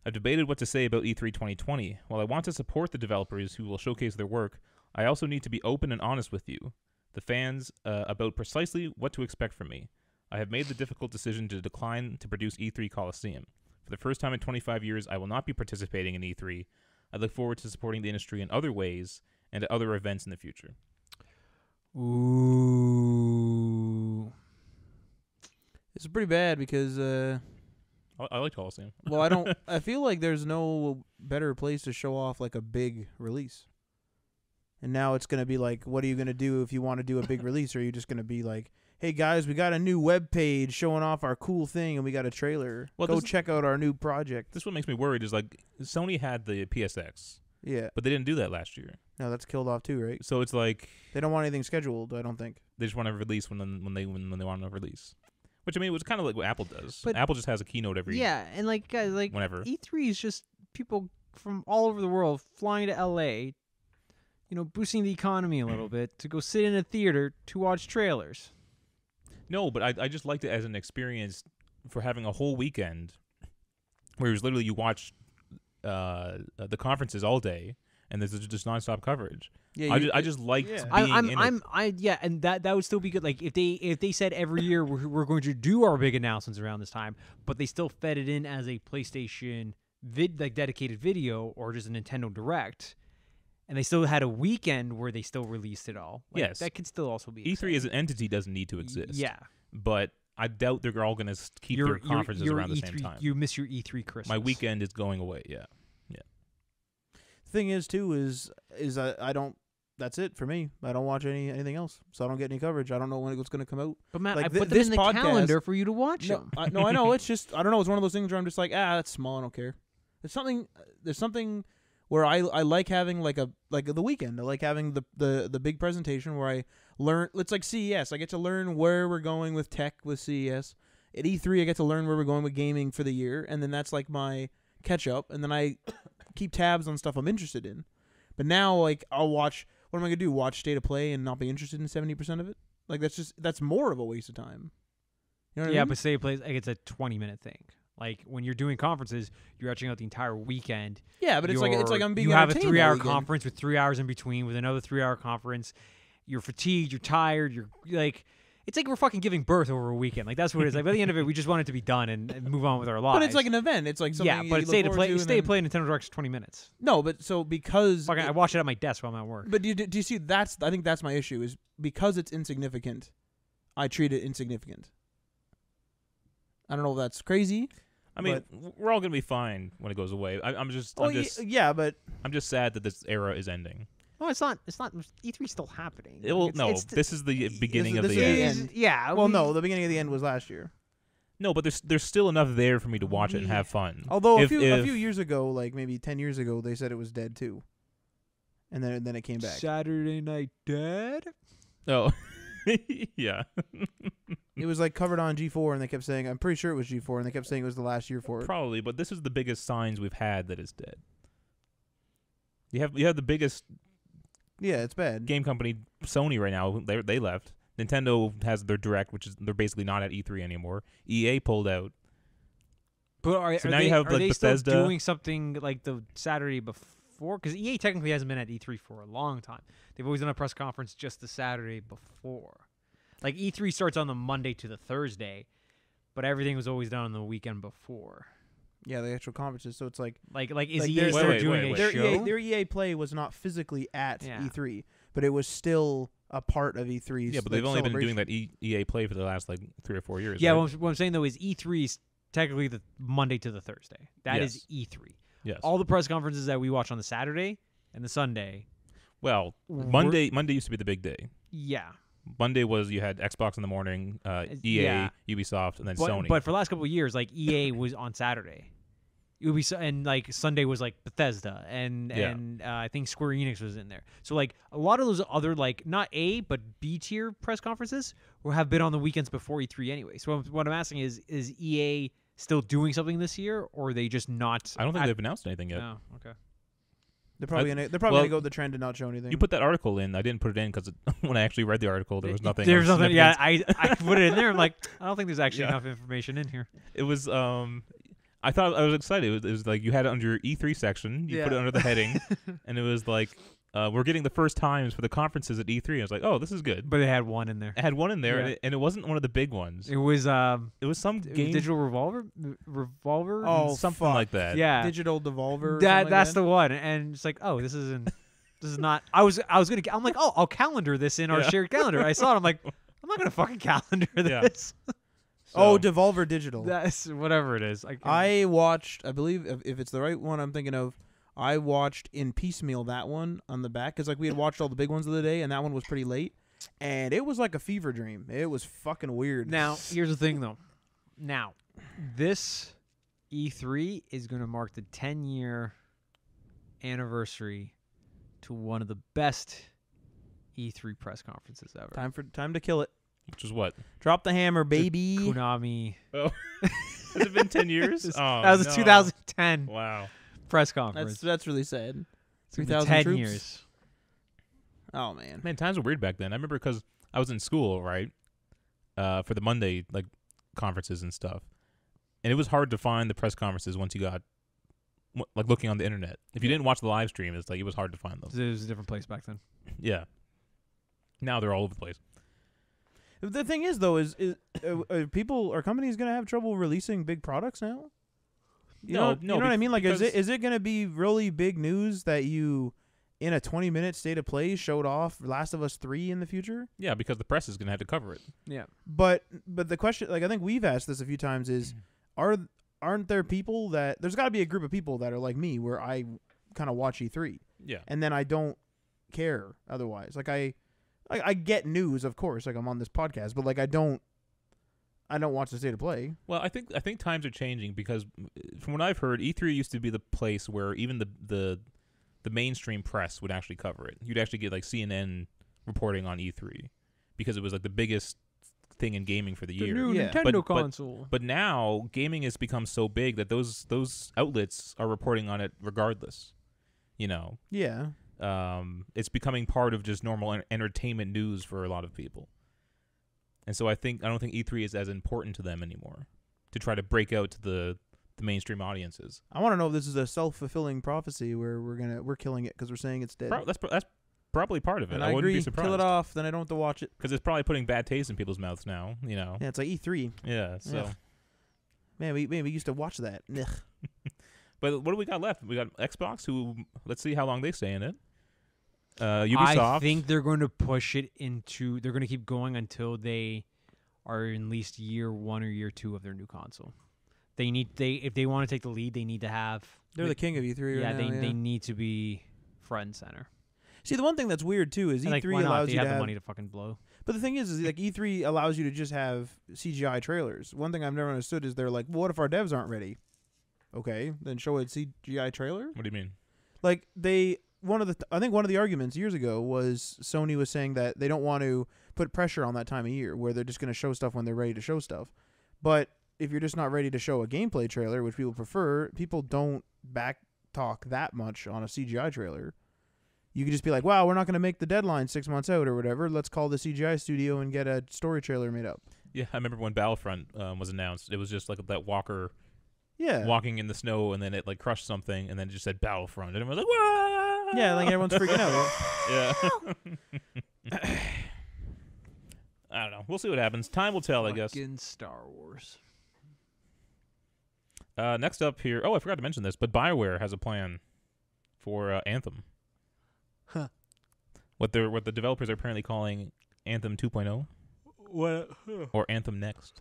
[SPEAKER 1] I've debated what to say about E3 2020. While I want to support the developers who will showcase their work, I also need to be open and honest with you, the fans, about precisely what to expect from me. I have made the difficult decision to decline to produce E3 Coliseum. For the first time in 25 years, I will not be participating in E3. I look forward to supporting the industry in other ways and at other events in the future."
[SPEAKER 3] Ooh.
[SPEAKER 2] It's pretty bad because
[SPEAKER 1] I like Coliseum.
[SPEAKER 2] well, I feel like there's no better place to show off like a big release. And now it's going to be like, what are you going to do if you want to do a big release? Or are you just going to be like, hey guys, we got a new web page showing off our cool thing and we got a trailer.
[SPEAKER 1] Well,
[SPEAKER 2] Go check out our new project.
[SPEAKER 1] This what makes me worried is like Sony had the PSX,
[SPEAKER 2] Yeah.
[SPEAKER 1] but they didn't do that last year.
[SPEAKER 2] No, that's killed off too, right?
[SPEAKER 1] So it's like
[SPEAKER 2] They don't want anything scheduled, I don't think.
[SPEAKER 1] they just want to release when they want to release. Which I mean, it was kind of like what Apple does.
[SPEAKER 3] But
[SPEAKER 1] Apple just has a keynote every
[SPEAKER 3] and like guys, like
[SPEAKER 1] whenever.
[SPEAKER 3] E3 is just people from all over the world flying to LA, boosting the economy a little bit to go sit in a theater to watch trailers.
[SPEAKER 1] No, but I just liked it as an experience for having a whole weekend where it was literally you watch the conferences all day and there's just nonstop coverage.
[SPEAKER 2] Yeah,
[SPEAKER 1] I just liked being in it.
[SPEAKER 3] And that would still be good. Like if they said every year we're going to do our big announcements around this time, but they still fed it in as a PlayStation dedicated video or just a Nintendo Direct, and they still had a weekend where they still released it all. Like,
[SPEAKER 1] yes,
[SPEAKER 3] that could still also be
[SPEAKER 1] E3
[SPEAKER 3] exciting.
[SPEAKER 1] as an entity doesn't need to exist.
[SPEAKER 3] Yeah,
[SPEAKER 1] but I doubt they're all going to keep their conferences around the same time.
[SPEAKER 3] You miss your E3 Christmas.
[SPEAKER 1] My weekend is going away. Yeah.
[SPEAKER 2] Thing is too is I don't. That's it for me. I don't watch anything else, so I don't get any coverage. I don't know when it's going to come out.
[SPEAKER 3] But Matt,
[SPEAKER 2] like
[SPEAKER 3] I put them
[SPEAKER 2] this
[SPEAKER 3] in the
[SPEAKER 2] podcast,
[SPEAKER 3] calendar for you to watch them.
[SPEAKER 2] No, I know. It's just I don't know. It's one of those things where I'm just like, that's small. I don't care. There's something where I like having like the weekend. I like having the big presentation where I learn. It's like CES. I get to learn where we're going with tech with CES. At E3, I get to learn where we're going with gaming for the year, and then that's like my catch up. And then I keep tabs on stuff I'm interested in. But now, like, I'll watch. What am I gonna do? Watch State of Play and not be interested in 70% of it? Like, that's more of a waste of time. You know what I mean?
[SPEAKER 3] But State of Play, like, it's a 20-minute thing. Like when you're doing conferences, you're etching out the entire weekend.
[SPEAKER 2] Yeah, but it's like I'm being.
[SPEAKER 3] You have a
[SPEAKER 2] entertained
[SPEAKER 3] 3-hour
[SPEAKER 2] all weekend.
[SPEAKER 3] conference with 3 hours in between, with another 3-hour conference. You're fatigued. You're tired. You're like. It's like we're fucking giving birth over a weekend. Like, that's what it is. Like, by the end of it, we just want it to be done and move on with our lives.
[SPEAKER 2] But it's like an event. It's like something.
[SPEAKER 3] Yeah, but
[SPEAKER 2] you
[SPEAKER 3] State
[SPEAKER 2] look
[SPEAKER 3] of
[SPEAKER 2] forward to,
[SPEAKER 3] Play Nintendo Direct's 20 minutes.
[SPEAKER 2] No, but so because
[SPEAKER 3] Fucking, I watch it at my desk while I'm at work.
[SPEAKER 2] But do you see? I think that's my issue. Is because it's insignificant, I treat it insignificant. I don't know if that's crazy.
[SPEAKER 1] I mean, we're all gonna be fine when it goes away. I'm just
[SPEAKER 2] yeah, but
[SPEAKER 1] I'm just sad that this era is ending.
[SPEAKER 3] No, it's not. It's not. E3's still happening.
[SPEAKER 1] This is the beginning of
[SPEAKER 2] this
[SPEAKER 1] the
[SPEAKER 2] is
[SPEAKER 1] end.
[SPEAKER 2] end.
[SPEAKER 3] Yeah.
[SPEAKER 2] Well, no, the beginning of the end was last year.
[SPEAKER 1] No, but there's still enough there for me to watch it and have fun.
[SPEAKER 2] Although a few years ago, like maybe 10 years ago, they said it was dead too. and then it came back.
[SPEAKER 3] Saturday Night Dead.
[SPEAKER 1] Oh, yeah.
[SPEAKER 2] It was like covered on G4, and they kept saying, I'm pretty sure it was G4, and they kept saying it was the last year for it.
[SPEAKER 1] Probably, but this is the biggest signs we've had that it's dead. You have the biggest
[SPEAKER 2] Yeah, it's bad.
[SPEAKER 1] game company, Sony, right now. They left. Nintendo has their Direct, which is they're basically not at E3 anymore. EA pulled out.
[SPEAKER 3] But are
[SPEAKER 1] So now
[SPEAKER 3] they,
[SPEAKER 1] you have,
[SPEAKER 3] are
[SPEAKER 1] like,
[SPEAKER 3] they
[SPEAKER 1] Bethesda.
[SPEAKER 3] still doing something like the Saturday before? Because EA technically hasn't been at E3 for a long time. They've always done a press conference just the Saturday before. Like E3 starts on the Monday to the Thursday, but everything was always done on the weekend before.
[SPEAKER 2] Yeah, the actual conferences. So it's like
[SPEAKER 3] Like is
[SPEAKER 2] Like,
[SPEAKER 3] EA
[SPEAKER 2] there's-
[SPEAKER 3] still
[SPEAKER 1] Wait,
[SPEAKER 3] doing
[SPEAKER 1] wait,
[SPEAKER 3] a
[SPEAKER 1] wait.
[SPEAKER 3] show?
[SPEAKER 2] their EA Play was not physically at
[SPEAKER 3] Yeah.
[SPEAKER 2] E3, but it was still a part of E3's.
[SPEAKER 1] Yeah, but they've only been doing that EA Play for the last 3 or 4 years.
[SPEAKER 3] Yeah,
[SPEAKER 1] right?
[SPEAKER 3] what I'm saying though is E3 is technically the Monday to the Thursday. That is E3.
[SPEAKER 1] Yes.
[SPEAKER 3] All the press conferences that we watch on the Saturday and the Sunday.
[SPEAKER 1] Well,
[SPEAKER 3] We're-
[SPEAKER 1] Monday used to be the big day.
[SPEAKER 3] Yeah.
[SPEAKER 1] Monday was you had Xbox in the morning, EA,
[SPEAKER 3] yeah.
[SPEAKER 1] Ubisoft, and then
[SPEAKER 3] But,
[SPEAKER 1] Sony.
[SPEAKER 3] but for the last couple of years, like EA was on Saturday. And like Sunday was like Bethesda and
[SPEAKER 1] Yeah.
[SPEAKER 3] I think Square Enix was in there. So like a lot of those other like not A but B tier press conferences will have been on the weekends before E3 anyway. So what I'm asking is EA still doing something this year or are they just not?
[SPEAKER 1] I don't think they've announced anything yet.
[SPEAKER 3] No, okay.
[SPEAKER 2] They're probably
[SPEAKER 1] well,
[SPEAKER 2] gonna go with the trend and not show anything.
[SPEAKER 1] You put that article in. I didn't put it in because when I actually read the article, there was nothing.
[SPEAKER 3] There's
[SPEAKER 1] of
[SPEAKER 3] nothing. Yeah,
[SPEAKER 1] significance.
[SPEAKER 3] I put it in there. I'm like, I don't think there's actually
[SPEAKER 1] Yeah.
[SPEAKER 3] enough information in here.
[SPEAKER 1] It was. I thought I was excited. It was like you had it under your E3 section. You put it
[SPEAKER 3] Yeah.
[SPEAKER 1] under the heading, and it was like we're getting the first times for the conferences at E3. I was like, oh, this is good.
[SPEAKER 3] But it had one in there.
[SPEAKER 1] It had one in there,
[SPEAKER 3] Yeah.
[SPEAKER 1] and it wasn't one of the big ones.
[SPEAKER 3] It was
[SPEAKER 1] It was some game,
[SPEAKER 3] Digital Revolver.
[SPEAKER 2] Oh,
[SPEAKER 1] something
[SPEAKER 2] fuck.
[SPEAKER 1] like that.
[SPEAKER 3] yeah.
[SPEAKER 2] Digital Devolver. or
[SPEAKER 3] That's
[SPEAKER 2] something like that.
[SPEAKER 3] the one, and it's like, oh, this isn't. This is not. I'm like, oh, I'll calendar this in our
[SPEAKER 1] Yeah.
[SPEAKER 3] shared calendar. I saw it. I'm like, I'm not gonna fucking calendar
[SPEAKER 1] Yeah.
[SPEAKER 3] this.
[SPEAKER 2] Oh,
[SPEAKER 1] So-
[SPEAKER 2] Devolver Digital.
[SPEAKER 3] That's whatever it is.
[SPEAKER 2] I watched. I believe if it's the right one, I'm thinking of. I watched in piecemeal that one on the back because like we had watched all the big ones of the day, and that one was pretty late, and it was like a fever dream. It was fucking weird.
[SPEAKER 3] Now, here's the thing, though. Now, this E3 is going to mark the 10-year anniversary to one of the best E3 press conferences ever.
[SPEAKER 2] time to kill it.
[SPEAKER 1] Which is what?
[SPEAKER 2] Drop the hammer, baby.
[SPEAKER 3] Konami.
[SPEAKER 1] Oh, has it been 10 years? Oh,
[SPEAKER 3] That was a
[SPEAKER 1] no.
[SPEAKER 3] 2010
[SPEAKER 1] Wow.
[SPEAKER 3] press conference.
[SPEAKER 2] That's really sad.
[SPEAKER 3] It's been
[SPEAKER 2] 3,000
[SPEAKER 3] 10
[SPEAKER 2] troops.
[SPEAKER 3] years.
[SPEAKER 2] Oh man.
[SPEAKER 1] Man, times were weird back then. I remember because I was in school, right, for the Monday conferences and stuff, and it was hard to find the press conferences once you got looking on the internet. If you didn't watch the live stream, it was hard to find them.
[SPEAKER 3] It was a different place back then.
[SPEAKER 1] Yeah. Now they're all over the place.
[SPEAKER 2] The thing is, though, is are companies gonna have trouble releasing big products now? You know what I mean? Like, is it gonna be really big news that you, in a 20-minute state of play, showed off Last of Us 3 in the future?
[SPEAKER 1] Yeah, because the press is gonna have to cover it.
[SPEAKER 3] Yeah.
[SPEAKER 2] But the question, like I think we've asked this a few times, is aren't there people that there's got to be a group of people that are like me, where I kind of watch E3
[SPEAKER 1] Yeah.
[SPEAKER 2] and then I don't care otherwise. Like I get news, of course, like I'm on this podcast, but like I don't watch the state of play.
[SPEAKER 1] Well, I think times are changing because from what I've heard, E3 used to be the place where even the mainstream press would actually cover it. You'd actually get like CNN reporting on E3 because it was like the biggest thing in gaming for the year.
[SPEAKER 3] new
[SPEAKER 2] Yeah.
[SPEAKER 3] Nintendo
[SPEAKER 1] But-
[SPEAKER 3] console.
[SPEAKER 1] But now gaming has become so big that those outlets are reporting on it regardless. You know,
[SPEAKER 2] Yeah.
[SPEAKER 1] it's becoming part of just normal entertainment news for a lot of people. And so I don't think E3 is as important to them anymore to try to break out to the mainstream audiences.
[SPEAKER 2] I want to know if this is a self-fulfilling prophecy where we're killing it because we're saying it's dead.
[SPEAKER 1] That's probably part of it.
[SPEAKER 2] And
[SPEAKER 1] I
[SPEAKER 2] I
[SPEAKER 1] wouldn't
[SPEAKER 2] agree.
[SPEAKER 1] be surprised.
[SPEAKER 2] Kill it off, then I don't have to watch it.
[SPEAKER 1] Because it's probably putting bad taste in people's mouths now. You know.
[SPEAKER 2] Yeah, it's like E3.
[SPEAKER 1] Yeah. So.
[SPEAKER 2] Ugh. Man, we used to watch that. Ugh.
[SPEAKER 1] But what do we got left? We got Xbox, who let's see how long they stay in it.
[SPEAKER 3] I
[SPEAKER 1] Ubisoft.
[SPEAKER 3] think they're going to push it into. They're going to keep going until they are in at least year 1 or year 2 of their new console. If they want to take the lead, they need to have.
[SPEAKER 2] They're the king of E3
[SPEAKER 3] Yeah,
[SPEAKER 2] right now.
[SPEAKER 3] they need to be front and center.
[SPEAKER 2] See, the one thing that's weird too is
[SPEAKER 3] And,
[SPEAKER 2] E3
[SPEAKER 3] like, why not?
[SPEAKER 2] allows
[SPEAKER 3] They
[SPEAKER 2] you
[SPEAKER 3] have
[SPEAKER 2] to
[SPEAKER 3] the
[SPEAKER 2] have.
[SPEAKER 3] money to fucking blow.
[SPEAKER 2] But the thing is like E3 allows you to just have CGI trailers. One thing I've never understood is they're like, well, what if our devs aren't ready? Okay, then show a CGI trailer.
[SPEAKER 1] What do you mean?
[SPEAKER 2] Like I think one of the arguments years ago was Sony was saying that they don't want to put pressure on that time of year where they're just going to show stuff when they're ready to show stuff. But if you're just not ready to show a gameplay trailer, which people prefer, people don't back talk that much on a CGI trailer. You could just be like, wow, we're not going to make the deadline 6 months out or whatever. Let's call the CGI studio and get a story trailer made up.
[SPEAKER 1] Yeah, I remember when Battlefront was announced. It was just like that walker
[SPEAKER 2] Yeah.
[SPEAKER 1] walking in the snow, and then it like crushed something, and then it just said Battlefront. And everyone was like, "Whoa!"
[SPEAKER 2] Yeah, like everyone's freaking out.
[SPEAKER 1] Yeah. I don't know. We'll see what happens. Time will tell, I guess.
[SPEAKER 3] Fucking Star Wars.
[SPEAKER 1] Next up here. Oh, I forgot to mention this, but Bioware has a plan for Anthem.
[SPEAKER 3] Huh.
[SPEAKER 1] What the developers are apparently calling Anthem 2.0
[SPEAKER 3] What?
[SPEAKER 1] or Anthem Next.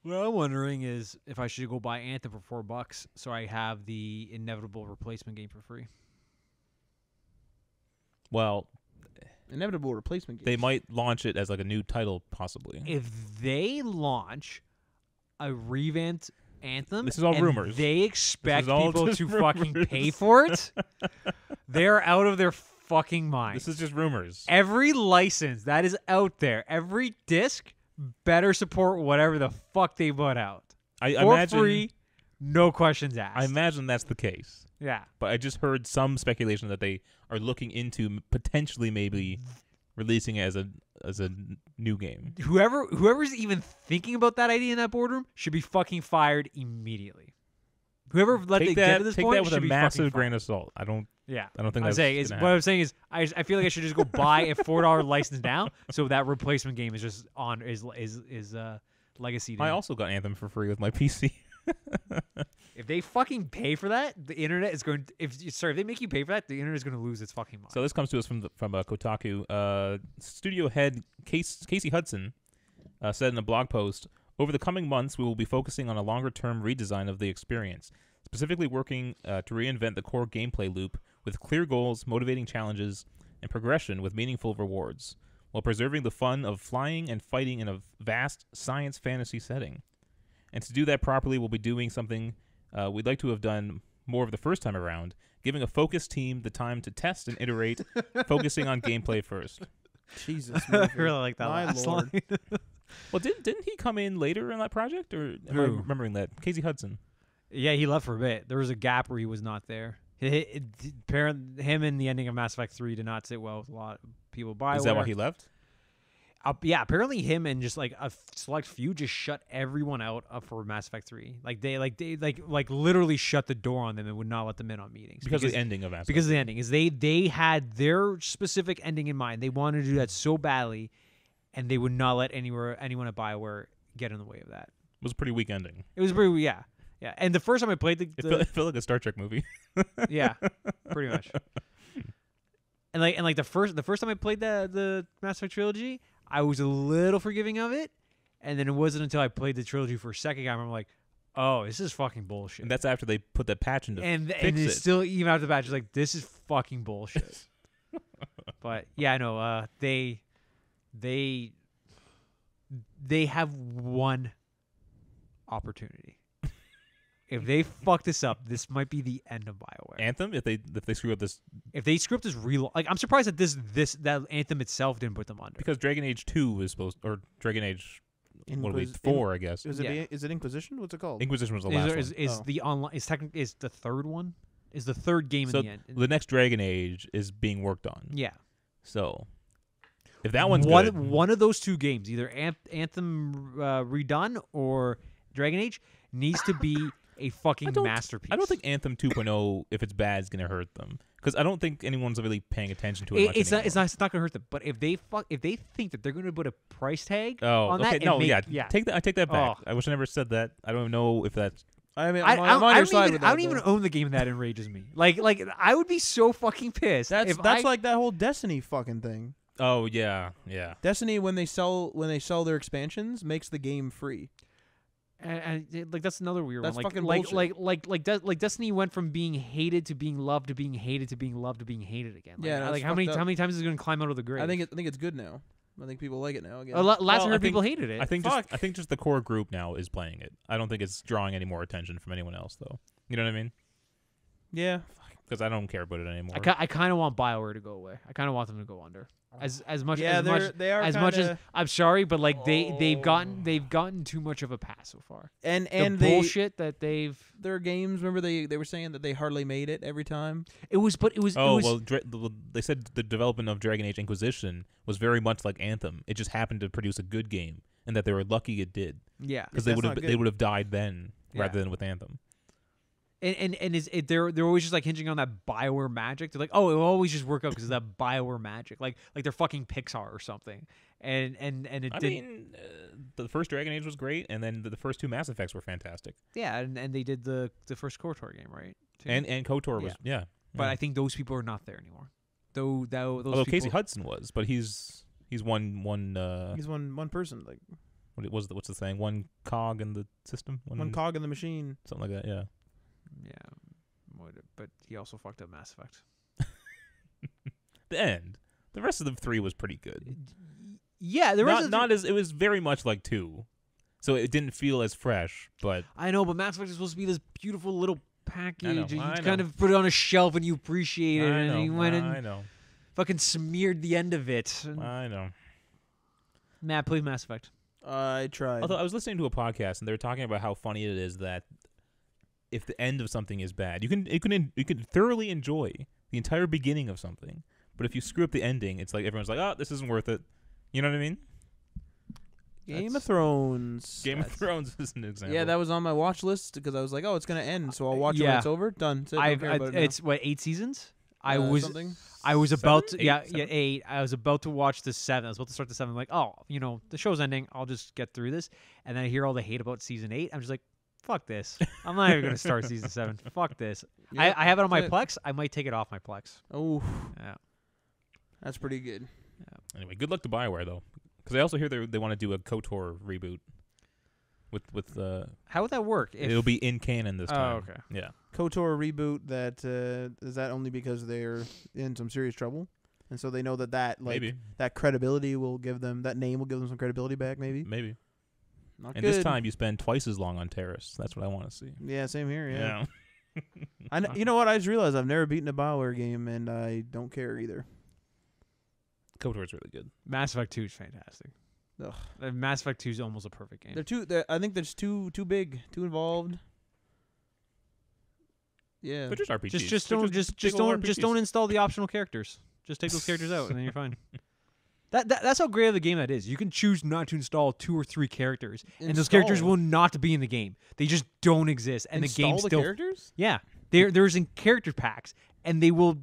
[SPEAKER 3] What I'm wondering is if I should go buy Anthem for $4 so I have the inevitable replacement game for free.
[SPEAKER 1] Well,
[SPEAKER 2] Inevitable replacement games.
[SPEAKER 1] they might launch it as like a new title, possibly.
[SPEAKER 3] If they launch a revamped Anthem,
[SPEAKER 1] This is all
[SPEAKER 3] and
[SPEAKER 1] rumors.
[SPEAKER 3] they expect
[SPEAKER 1] all
[SPEAKER 3] people
[SPEAKER 1] just
[SPEAKER 3] to fucking
[SPEAKER 1] rumors.
[SPEAKER 3] pay for it, they're out of their fucking mind.
[SPEAKER 1] This is just rumors.
[SPEAKER 3] Every license that is out there, every disc better support whatever the fuck they put out.
[SPEAKER 1] I
[SPEAKER 3] For
[SPEAKER 1] imagine.
[SPEAKER 3] free, no questions asked.
[SPEAKER 1] I imagine that's the case.
[SPEAKER 3] Yeah.
[SPEAKER 1] But I just heard some speculation that they are looking into potentially maybe releasing it as a new game.
[SPEAKER 3] Whoever's even thinking about that idea in that boardroom should be fucking fired immediately. Whoever let
[SPEAKER 1] Take
[SPEAKER 3] they
[SPEAKER 1] that,
[SPEAKER 3] get to this
[SPEAKER 1] take
[SPEAKER 3] point
[SPEAKER 1] that with
[SPEAKER 3] should
[SPEAKER 1] a
[SPEAKER 3] be
[SPEAKER 1] massive
[SPEAKER 3] fucking
[SPEAKER 1] grain
[SPEAKER 3] fired.
[SPEAKER 1] of salt. I don't
[SPEAKER 3] Yeah.
[SPEAKER 1] think
[SPEAKER 3] I'm
[SPEAKER 1] that's
[SPEAKER 3] saying is
[SPEAKER 1] gonna
[SPEAKER 3] what
[SPEAKER 1] happen.
[SPEAKER 3] I'm saying is I feel like I should just go buy a $4 license now, so that replacement game is just on is legacy.
[SPEAKER 1] I also got Anthem for free with my PC.
[SPEAKER 3] If they fucking pay for that, the internet is going. If they make you pay for that, the internet is going to lose its fucking mind.
[SPEAKER 1] So this comes to us from Kotaku. Studio head Casey Hudson said in a blog post, "Over the coming months, we will be focusing on a longer-term redesign of the experience, specifically working to reinvent the core gameplay loop with clear goals, motivating challenges, and progression with meaningful rewards, while preserving the fun of flying and fighting in a vast science fantasy setting. And to do that properly, we'll be doing something we'd like to have done more of the first time around, giving a focused team the time to test and iterate, focusing on gameplay first."
[SPEAKER 2] Jesus.
[SPEAKER 3] I
[SPEAKER 2] Murphy.
[SPEAKER 3] really like that
[SPEAKER 2] My
[SPEAKER 3] last
[SPEAKER 2] lord.
[SPEAKER 3] line.
[SPEAKER 1] Well, didn't he come in later in that project, or am I
[SPEAKER 3] Who?
[SPEAKER 1] remembering that? Casey Hudson.
[SPEAKER 3] Yeah, he left for a bit. There was a gap where he was not there. Him and the ending of Mass Effect 3 did not sit well with a lot of people. Bioware.
[SPEAKER 1] Is that why he left?
[SPEAKER 3] Yeah, apparently him and just like a select few just shut everyone out for Mass Effect 3. Like they literally shut the door on them and would not let them in on meetings
[SPEAKER 1] Because of the ending of Mass
[SPEAKER 3] because of the ending is they had their specific ending in mind. They wanted to do that so badly, and they would not let anyone at Bioware get in the way of that.
[SPEAKER 1] It was a pretty weak ending.
[SPEAKER 3] It was pretty yeah. And the first time I played
[SPEAKER 1] It felt like a Star Trek movie.
[SPEAKER 3] yeah, pretty much. And the first time I played the Mass Effect trilogy, I was a little forgiving of it, and then it wasn't until I played the trilogy for a second time I'm like, oh, this is fucking bullshit.
[SPEAKER 1] And that's after they put that patch into
[SPEAKER 3] And
[SPEAKER 1] fix
[SPEAKER 3] it's
[SPEAKER 1] it.
[SPEAKER 3] still even after the patch, it's like this is fucking bullshit. But yeah, no, they have one opportunity. If they fuck this up, this might be the end of BioWare.
[SPEAKER 1] Anthem, if they screw up this,
[SPEAKER 3] If they screw up this real, like I'm surprised that that Anthem itself didn't put them under.
[SPEAKER 1] because Dragon Age 2 was supposed, or Dragon Age, what would it be, 4, I guess.
[SPEAKER 2] Is it Inquisition? What's it called?
[SPEAKER 1] Inquisition was the last one.
[SPEAKER 3] Is
[SPEAKER 2] Oh.
[SPEAKER 3] the online is the third one? Is the third game
[SPEAKER 1] So
[SPEAKER 3] in the end?
[SPEAKER 1] the next Dragon Age is being worked on.
[SPEAKER 3] Yeah.
[SPEAKER 1] So if that one's
[SPEAKER 3] one
[SPEAKER 1] good,
[SPEAKER 3] one of those two games, either Anthem redone or Dragon Age, needs to be a fucking masterpiece.
[SPEAKER 1] I don't think Anthem 2.0, if it's bad, is going to hurt them. Because I don't think anyone's really paying attention to it much
[SPEAKER 3] it's
[SPEAKER 1] anymore.
[SPEAKER 3] not going to hurt them. But if they think that they're going to put a price tag on
[SPEAKER 1] okay.
[SPEAKER 3] that,
[SPEAKER 1] No,
[SPEAKER 3] and
[SPEAKER 1] yeah.
[SPEAKER 3] yeah.
[SPEAKER 1] I take that back.
[SPEAKER 3] Oh.
[SPEAKER 1] I wish I never said that. I don't know if that's.
[SPEAKER 2] I mean,
[SPEAKER 3] I
[SPEAKER 2] I'm on your side with that.
[SPEAKER 3] don't even own the game that enrages me. Like I would be so fucking pissed.
[SPEAKER 2] That's like that whole Destiny fucking thing.
[SPEAKER 1] Oh yeah.
[SPEAKER 2] Destiny, when they sell their expansions, makes the game free.
[SPEAKER 3] And like that's another weird
[SPEAKER 2] That's
[SPEAKER 3] one.
[SPEAKER 2] fucking
[SPEAKER 3] Like
[SPEAKER 2] bullshit.
[SPEAKER 3] like Destiny went from being hated to being loved to being hated to being loved to being hated again. Like,
[SPEAKER 2] Yeah, no,
[SPEAKER 3] like
[SPEAKER 2] it's
[SPEAKER 3] how many
[SPEAKER 2] fucked up.
[SPEAKER 3] times is it going to climb out of the grave?
[SPEAKER 2] I think it's good now. I think people like it now again.
[SPEAKER 3] Last
[SPEAKER 1] Well,
[SPEAKER 3] I
[SPEAKER 1] I
[SPEAKER 3] heard,
[SPEAKER 1] think-
[SPEAKER 3] people hated it.
[SPEAKER 1] I think just the core group now is playing it. I don't think it's drawing any more attention from anyone else, though. You know what I mean?
[SPEAKER 2] Yeah.
[SPEAKER 1] because I don't care about it anymore.
[SPEAKER 3] I kind of want Bioware to go away. I kind of want them to go under. As much
[SPEAKER 2] Yeah,
[SPEAKER 3] as much as I'm sorry, but like they've gotten too much of a pass so far.
[SPEAKER 2] And
[SPEAKER 3] the bullshit that
[SPEAKER 2] their games. Remember they were saying that they hardly made it every time.
[SPEAKER 3] It was.
[SPEAKER 1] Well, they said the development of Dragon Age Inquisition was very much like Anthem. It just happened to produce a good game, and that they were lucky it did.
[SPEAKER 3] Yeah,
[SPEAKER 1] because they would have died then rather than with Anthem.
[SPEAKER 3] And they're always just like hinging on that Bioware magic. They're like, oh, it'll always just work out because of that Bioware magic, like they're fucking Pixar or something. And it didn't.
[SPEAKER 1] Mean, the first Dragon Age was great, and then the first two Mass Effects were fantastic.
[SPEAKER 3] Yeah, and they did the first KOTOR game, right? Too.
[SPEAKER 1] And KOTOR was
[SPEAKER 3] But I think those people are not there anymore. Those
[SPEAKER 1] although
[SPEAKER 3] people,
[SPEAKER 1] Casey Hudson was, but he's one
[SPEAKER 2] he's one person, like
[SPEAKER 1] what's the thing? One cog in the system.
[SPEAKER 2] One cog in the machine.
[SPEAKER 1] Something like that. Yeah.
[SPEAKER 3] Yeah, but he also fucked up Mass Effect.
[SPEAKER 1] The end. The rest of the 3 was pretty good.
[SPEAKER 3] Yeah, the rest
[SPEAKER 1] it was very much like 2, so it didn't feel as fresh. But
[SPEAKER 3] I know, but Mass Effect is supposed to be this beautiful little package.
[SPEAKER 1] I know.
[SPEAKER 3] Kind of put it on a shelf and you appreciate it, and you went and
[SPEAKER 1] know.
[SPEAKER 3] fucking smeared the end of it.
[SPEAKER 1] I know.
[SPEAKER 3] Matt, play Mass Effect.
[SPEAKER 2] I tried.
[SPEAKER 1] Although I was listening to a podcast and they were talking about how funny it is that if the end of something is bad, you can thoroughly enjoy the entire beginning of something. But if you screw up the ending, it's like everyone's like, "Oh, this isn't worth it." You know what I mean?
[SPEAKER 2] Game of Thrones.
[SPEAKER 1] Game of Thrones is an example.
[SPEAKER 2] Yeah, that was on my watch list because I was like, "Oh, it's gonna end, so I'll watch it when it's over." Done. So
[SPEAKER 3] it's what, 8 seasons? I was
[SPEAKER 1] Seven?
[SPEAKER 3] about to,
[SPEAKER 1] Seven?
[SPEAKER 3] 8. I was about to watch the 7. I was about to start the 7. I'm like, oh, the show's ending. I'll just get through this. And then I hear all the hate about season 8. I'm just like, fuck this. I'm not even gonna start season 7. Fuck this.
[SPEAKER 2] Yep,
[SPEAKER 3] I have it on my Plex. I might take it off my Plex.
[SPEAKER 2] Oh,
[SPEAKER 3] yeah,
[SPEAKER 2] that's pretty good.
[SPEAKER 3] Yeah.
[SPEAKER 1] Anyway, good luck to Bioware though, because I also hear they want to do a KOTOR reboot. With
[SPEAKER 3] how would that work?
[SPEAKER 1] It'll be in canon this time.
[SPEAKER 3] Oh, okay.
[SPEAKER 1] Yeah.
[SPEAKER 2] KOTOR reboot. That is that only because they're in some serious trouble, and so they know that
[SPEAKER 1] maybe
[SPEAKER 2] that credibility will give them, that name will give them some credibility back. Maybe. Not
[SPEAKER 1] and
[SPEAKER 2] good.
[SPEAKER 1] this time you spend twice as long on Terrace. That's what I want to see.
[SPEAKER 2] Yeah, same here. Yeah.
[SPEAKER 1] Yeah.
[SPEAKER 2] You know what? I just realized I've never beaten a BioWare game, and I don't care either.
[SPEAKER 1] KOTOR's really good.
[SPEAKER 3] Mass Effect 2 is fantastic.
[SPEAKER 2] Ugh.
[SPEAKER 3] Mass Effect 2 is almost a perfect game.
[SPEAKER 2] I think there's too big, too involved. Yeah.
[SPEAKER 1] They're just RPGs.
[SPEAKER 3] Just don't install the optional characters. Just take those characters out, and then you're fine. That's how great of a game that is. You can choose not to install 2 or 3 characters, and those characters will not be in the game. They just don't exist, and the game still.
[SPEAKER 2] Characters?
[SPEAKER 3] Yeah, there's in character packs, and they will.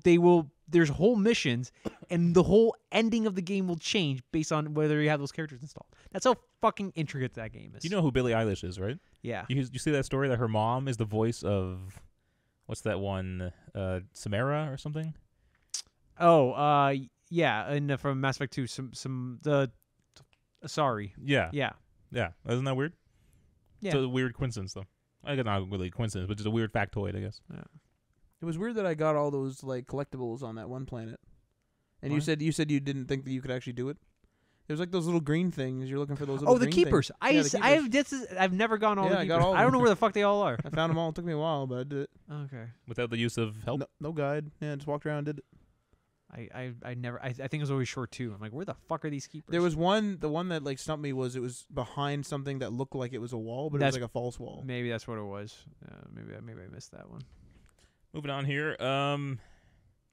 [SPEAKER 3] There's whole missions, and the whole ending of the game will change based on whether you have those characters installed. That's how fucking intricate that game is.
[SPEAKER 1] You know who Billie Eilish is, right?
[SPEAKER 3] Yeah.
[SPEAKER 1] You see that story that her mom is the voice of, what's that one, Samara or something?
[SPEAKER 3] Oh, yeah, and from Mass Effect 2, sorry.
[SPEAKER 1] Yeah.
[SPEAKER 3] Yeah.
[SPEAKER 1] Yeah. Isn't that weird?
[SPEAKER 3] Yeah.
[SPEAKER 1] It's a weird coincidence, though. I guess not really a coincidence, but just a weird factoid, I guess.
[SPEAKER 3] Yeah.
[SPEAKER 2] It was weird that I got all those like collectibles on that one planet, and
[SPEAKER 1] What?
[SPEAKER 2] you said you didn't think that you could actually do it. There's like those little green things. You're looking for those.
[SPEAKER 3] Oh,
[SPEAKER 2] Little
[SPEAKER 3] the
[SPEAKER 2] green
[SPEAKER 3] keepers.
[SPEAKER 2] Things.
[SPEAKER 3] I've never gotten all the
[SPEAKER 2] I
[SPEAKER 3] keepers.
[SPEAKER 2] got all of
[SPEAKER 3] I don't know
[SPEAKER 2] them.
[SPEAKER 3] where the fuck they all are.
[SPEAKER 2] I found them all. It took me a while, but I did it.
[SPEAKER 3] Okay.
[SPEAKER 1] Without the use of help?
[SPEAKER 2] No guide. Yeah, just walked around and did it.
[SPEAKER 3] I never. I think it was always short 2. I'm like, where the fuck are these keepers?
[SPEAKER 2] There was one. The one that like stumped me was it was behind something that looked like it was a wall, but it was like a false wall.
[SPEAKER 3] Maybe that's what it was. Maybe I missed that one.
[SPEAKER 1] Moving on here.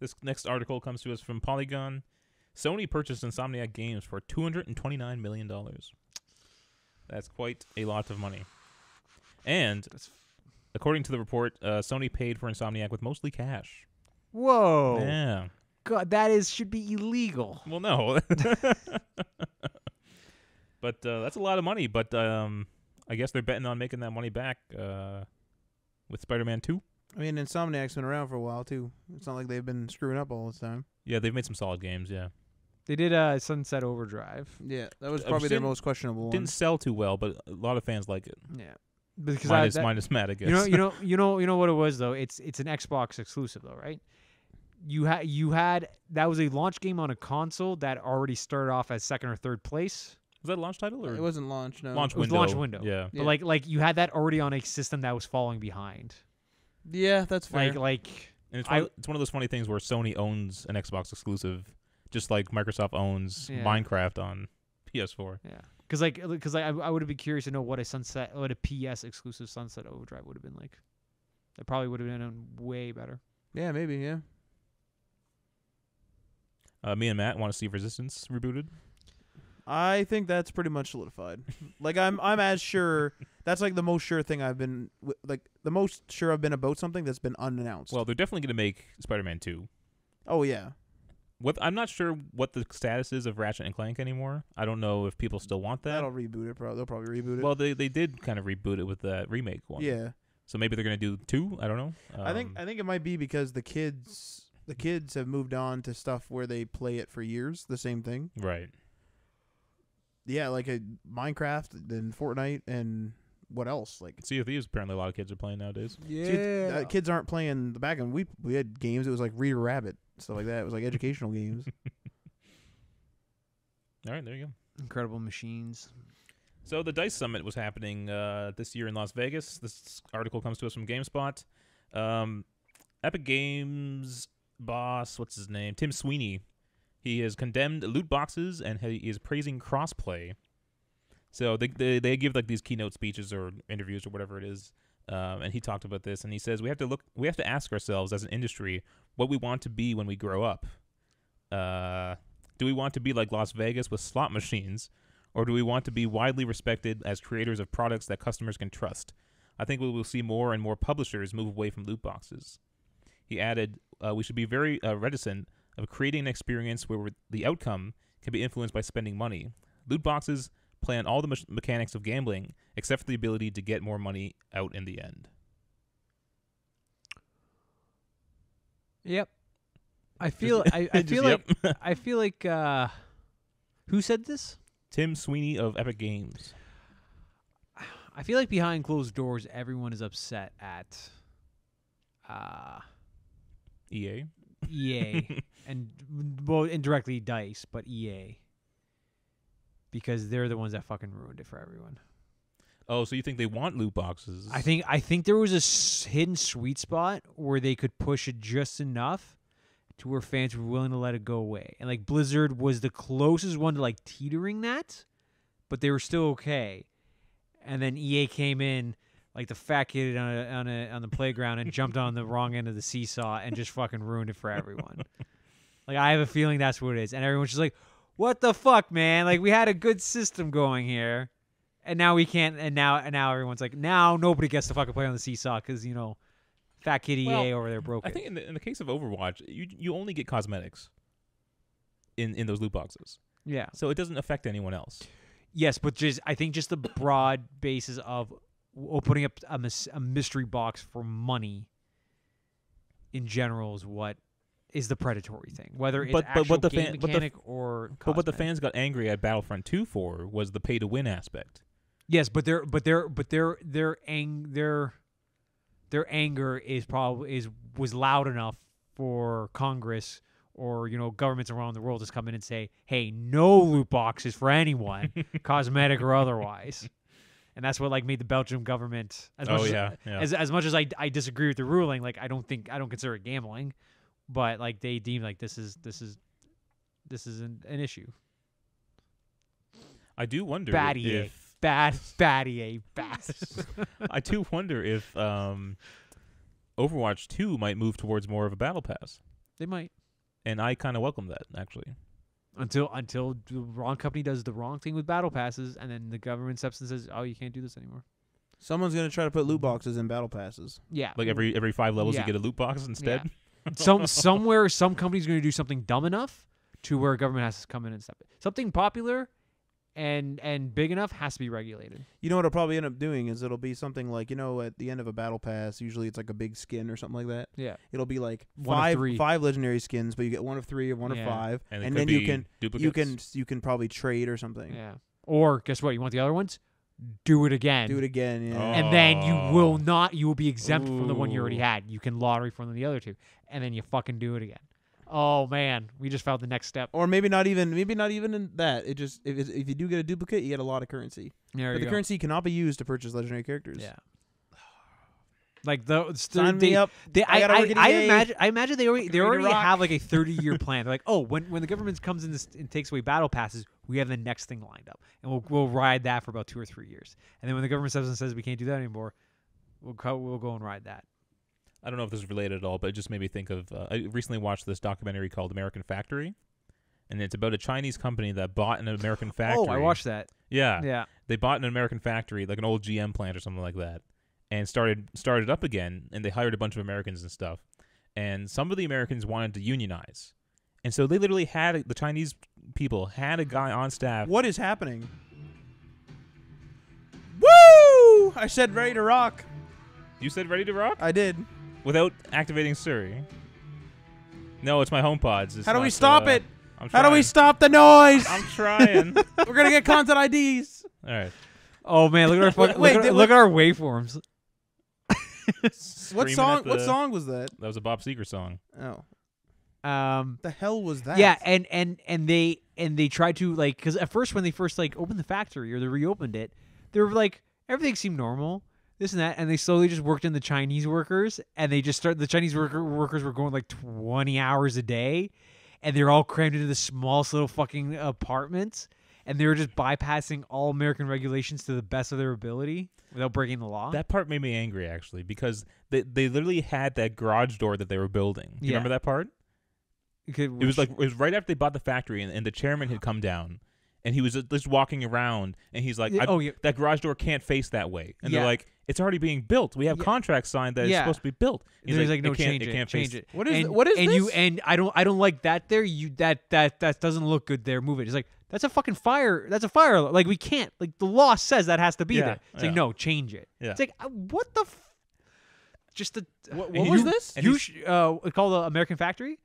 [SPEAKER 1] This next article comes to us from Polygon. Sony purchased Insomniac Games for $229 million. That's quite a lot of money. And according to the report, Sony paid for Insomniac with mostly cash.
[SPEAKER 3] Whoa.
[SPEAKER 1] Yeah.
[SPEAKER 3] God, that should be illegal.
[SPEAKER 1] Well, no. But that's a lot of money. But I guess they're betting on making that money back with Spider-Man 2.
[SPEAKER 2] I mean, Insomniac's been around for a while too. It's not like they've been screwing up all this time.
[SPEAKER 1] Yeah, they've made some solid games, yeah.
[SPEAKER 3] They did Sunset Overdrive.
[SPEAKER 2] Yeah, that was probably their most questionable one.
[SPEAKER 1] Didn't sell too well, but a lot of fans like it.
[SPEAKER 3] Yeah. Because
[SPEAKER 1] minus Matt, I guess.
[SPEAKER 3] You know what it was though. It's an Xbox exclusive though, right? You had that was a launch game on a console that already started off as 2nd or 3rd place.
[SPEAKER 1] Was that a launch title or
[SPEAKER 2] It wasn't launch. No,
[SPEAKER 1] launch
[SPEAKER 3] it was
[SPEAKER 1] window?
[SPEAKER 3] launch window.
[SPEAKER 1] Yeah.
[SPEAKER 3] But like you had that already on a system that was falling behind.
[SPEAKER 2] Yeah, that's fair.
[SPEAKER 3] Like
[SPEAKER 1] And it's one of those funny things where Sony owns an Xbox exclusive, just like Microsoft owns Minecraft on PS4.
[SPEAKER 3] Yeah. Because I would be curious to know what a PS exclusive Sunset Overdrive would have been like. It probably would have been way better.
[SPEAKER 2] Yeah, maybe. Yeah.
[SPEAKER 1] Me and Matt want to see Resistance rebooted.
[SPEAKER 2] I think that's pretty much solidified. Like I'm as sure. That's like the most sure thing I've been. Like the most sure I've been about something that's been unannounced.
[SPEAKER 1] Well, they're definitely going to make Spider-Man 2.
[SPEAKER 2] Oh yeah.
[SPEAKER 1] I'm not sure what the status is of Ratchet and Clank anymore. I don't know if people still want that.
[SPEAKER 2] That'll reboot it. They'll probably reboot it.
[SPEAKER 1] Well, they did kind of reboot it with that remake one.
[SPEAKER 2] Yeah.
[SPEAKER 1] So maybe they're going to do 2. I don't know.
[SPEAKER 2] I think it might be because the kids have moved on to stuff where they play it for years, the same thing.
[SPEAKER 1] Right.
[SPEAKER 2] Yeah, like a Minecraft, then Fortnite, and what else? Like
[SPEAKER 1] Sea of Thieves. Apparently, a lot of kids are playing nowadays.
[SPEAKER 2] Yeah, kids aren't playing the back end. We had games. It was like Reader Rabbit, stuff like that. It was like educational games.
[SPEAKER 1] All right, there you go.
[SPEAKER 3] Incredible Machines.
[SPEAKER 1] So the DICE Summit was happening this year in Las Vegas. This article comes to us from GameSpot. Epic Games boss, what's his name? Tim Sweeney. He has condemned loot boxes and he is praising crossplay. So they give like these keynote speeches or interviews or whatever it is, and he talked about this and he says we have to ask ourselves as an industry what we want to be when we grow up. Do we want to be like Las Vegas with slot machines, or do we want to be widely respected as creators of products that customers can trust? I think we will see more and more publishers move away from loot boxes. He added, we should be very reticent of creating an experience where the outcome can be influenced by spending money. Loot boxes play on all the mechanics of gambling, except for the ability to get more money out in the end.
[SPEAKER 3] Yep. I feel like who said this?
[SPEAKER 1] Tim Sweeney of Epic Games.
[SPEAKER 3] I feel like behind closed doors, everyone is upset at
[SPEAKER 1] EA.
[SPEAKER 3] EA and well, indirectly DICE, but EA, because they're the ones that fucking ruined it for everyone.
[SPEAKER 1] Oh, so you think they want loot boxes?
[SPEAKER 3] I think there was a hidden sweet spot where they could push it just enough to where fans were willing to let it go away, and like Blizzard was the closest one to like teetering that, but they were still okay. And then EA came in like the fat kid on the playground and jumped on the wrong end of the seesaw and just fucking ruined it for everyone. Like I have a feeling that's what it is, and everyone's just like, "What the fuck, man? Like we had a good system going here, and now we can't." And now everyone's like, "Now nobody gets to fucking play on the seesaw because fat kid EA over there broke it."
[SPEAKER 1] I think in the case of Overwatch, you only get cosmetics in those loot boxes.
[SPEAKER 3] Yeah.
[SPEAKER 1] So it doesn't affect anyone else.
[SPEAKER 3] Yes, but I think just the broad basis of putting up a mystery box for money in general is what is the predatory thing. Whether it's actual game mechanic or cosmetic.
[SPEAKER 1] But what the fans got angry at Battlefront 2 for was the pay to win aspect.
[SPEAKER 3] Yes, but their anger was loud enough for Congress or governments around the world to come in and say, "Hey, no loot boxes for anyone, cosmetic or otherwise." And that's what made the Belgian government as much as I disagree with the ruling, I don't consider it gambling, but they deem this is an issue.
[SPEAKER 1] I do wonder
[SPEAKER 3] bad EA. Bad EA.
[SPEAKER 1] I do wonder if Overwatch 2 might move towards more of a battle pass.
[SPEAKER 3] They might.
[SPEAKER 1] And I kind of welcome that, actually.
[SPEAKER 3] Until the wrong company does the wrong thing with battle passes, and then the government steps and says, "Oh, you can't do this anymore."
[SPEAKER 2] Someone's gonna try to put loot boxes in battle passes.
[SPEAKER 3] Yeah,
[SPEAKER 1] like every 5 levels you get a loot box instead.
[SPEAKER 3] Yeah. Somewhere some company's gonna do something dumb enough to where a government has to come in and step it. Something popular and big enough has to be regulated.
[SPEAKER 2] You know what it'll probably end up doing is it'll be something like, at the end of a battle pass, usually it's like a big skin or something like that.
[SPEAKER 3] Yeah.
[SPEAKER 2] It'll be like
[SPEAKER 3] five
[SPEAKER 2] legendary skins, but you get 1 of 3 or 1 of 5,
[SPEAKER 1] and then you
[SPEAKER 2] can probably trade or something.
[SPEAKER 3] Yeah. Or guess what? You want the other ones? Do it again.
[SPEAKER 2] Yeah.
[SPEAKER 3] And then you will be exempt from the one you already had. You can lottery from the other 2, and then you fucking do it again. Oh man, we just found the next step.
[SPEAKER 2] Or maybe not even in that. It just if you do get a duplicate, you get a lot of currency. But the currency cannot be used to purchase legendary characters.
[SPEAKER 3] Yeah. Like
[SPEAKER 2] Sign me up. I gotta work in EA.
[SPEAKER 3] I imagine they already
[SPEAKER 2] rock.
[SPEAKER 3] have like a 30-year plan. They're like, oh, when the government comes in and takes away battle passes, we have the next thing lined up, and we'll ride that for about 2 or 3 years. And then when the government says we can't do that anymore, we'll go and ride that.
[SPEAKER 1] I don't know if this is related at all, but it just made me think of. I recently watched this documentary called American Factory, and it's about a Chinese company that bought an American factory.
[SPEAKER 3] Oh, I watched that.
[SPEAKER 1] Yeah. They bought an American factory, like an old GM plant or something like that, and started up again, and they hired a bunch of Americans and stuff. And some of the Americans wanted to unionize. And so they literally the Chinese people had a guy on staff.
[SPEAKER 2] What is happening? Woo! I said ready to rock.
[SPEAKER 1] You said ready to rock?
[SPEAKER 2] I did.
[SPEAKER 1] Without activating Siri. No, it's my HomePods.
[SPEAKER 2] How do we stop it?
[SPEAKER 1] I'm
[SPEAKER 2] How do we
[SPEAKER 1] trying.
[SPEAKER 2] stop the noise?
[SPEAKER 1] I'm trying.
[SPEAKER 2] We're going to get content IDs.
[SPEAKER 1] All right.
[SPEAKER 3] Oh man, look at our
[SPEAKER 2] Wait,
[SPEAKER 3] look at our waveforms.
[SPEAKER 2] What
[SPEAKER 1] Screaming
[SPEAKER 2] song?
[SPEAKER 1] at the-
[SPEAKER 2] What song was that?
[SPEAKER 1] That was a Bob Seger song.
[SPEAKER 2] Oh,
[SPEAKER 3] The
[SPEAKER 2] hell was that?
[SPEAKER 3] Yeah, and they tried to like because at first when they first like opened the factory or they reopened it, they were like everything seemed normal, this and that, and they slowly just worked in the Chinese workers, and they just started the Chinese workers were going like 20 hours a day, and they're all crammed into the smallest little fucking apartments, and they were just bypassing all American regulations to the best of their ability without breaking the law.
[SPEAKER 1] That part made me angry actually because they literally had that garage door that they were building. Do you
[SPEAKER 3] Yeah.
[SPEAKER 1] remember that part? It was right after they bought the factory, and the chairman had come down, and he was just walking around, and he's like, that garage door can't face that way. And they're like, it's already being built. We have contracts signed that it's supposed to be built.
[SPEAKER 3] He's like, no, change
[SPEAKER 1] it can't
[SPEAKER 3] change
[SPEAKER 1] face
[SPEAKER 3] it.
[SPEAKER 2] What is
[SPEAKER 3] and
[SPEAKER 2] this?
[SPEAKER 3] you and I don't like that there. That doesn't look good there. Move it. It's like that's a fucking fire. That's a fire. Like we can't. Like the law says that has to be there. It's like no, change it.
[SPEAKER 1] Yeah.
[SPEAKER 3] It's like what the. Just the.
[SPEAKER 2] What was this?
[SPEAKER 3] You called the American Factory.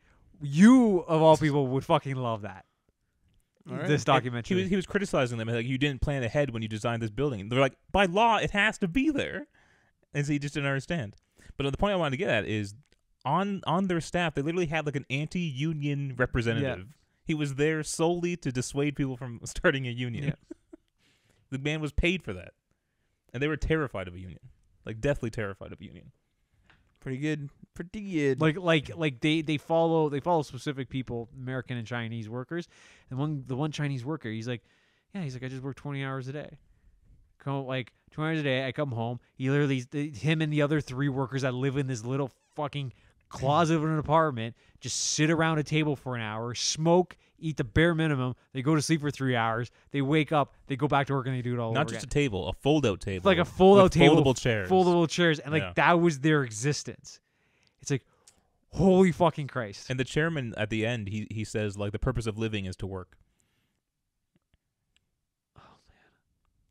[SPEAKER 3] You of all people would fucking love that.
[SPEAKER 2] All right.
[SPEAKER 3] This documentary.
[SPEAKER 1] He was criticizing them like you didn't plan ahead when you designed this building. They're like, by law it has to be there, and so he just didn't understand. But the point I wanted to get at is on their staff they literally had like an anti-union representative.
[SPEAKER 3] Yeah.
[SPEAKER 1] He was there solely to dissuade people from starting a union.
[SPEAKER 3] Yeah.
[SPEAKER 1] The man was paid for that, and they were terrified of a union, like deathly terrified of a union.
[SPEAKER 2] Pretty good. Pretty good.
[SPEAKER 3] Like they follow specific people, American and Chinese workers, and the one Chinese worker, he's like I just work 20 hours a day. Come like 20 hours a day. I come home. He literally him and the other 3 workers that live in this little fucking closet of an apartment just sit around a table for an hour, smoke, eat the bare minimum. They go to sleep for 3 hours. They wake up. They go back to work and they do it all over
[SPEAKER 1] Not just
[SPEAKER 3] again.
[SPEAKER 1] a table, a fold-out table.
[SPEAKER 3] Like a fold-out table,
[SPEAKER 1] foldable chairs.
[SPEAKER 3] foldable chairs, and like that was their existence. It's like, holy fucking Christ!
[SPEAKER 1] And the chairman at the end, he says like the purpose of living is to work.
[SPEAKER 3] Oh man,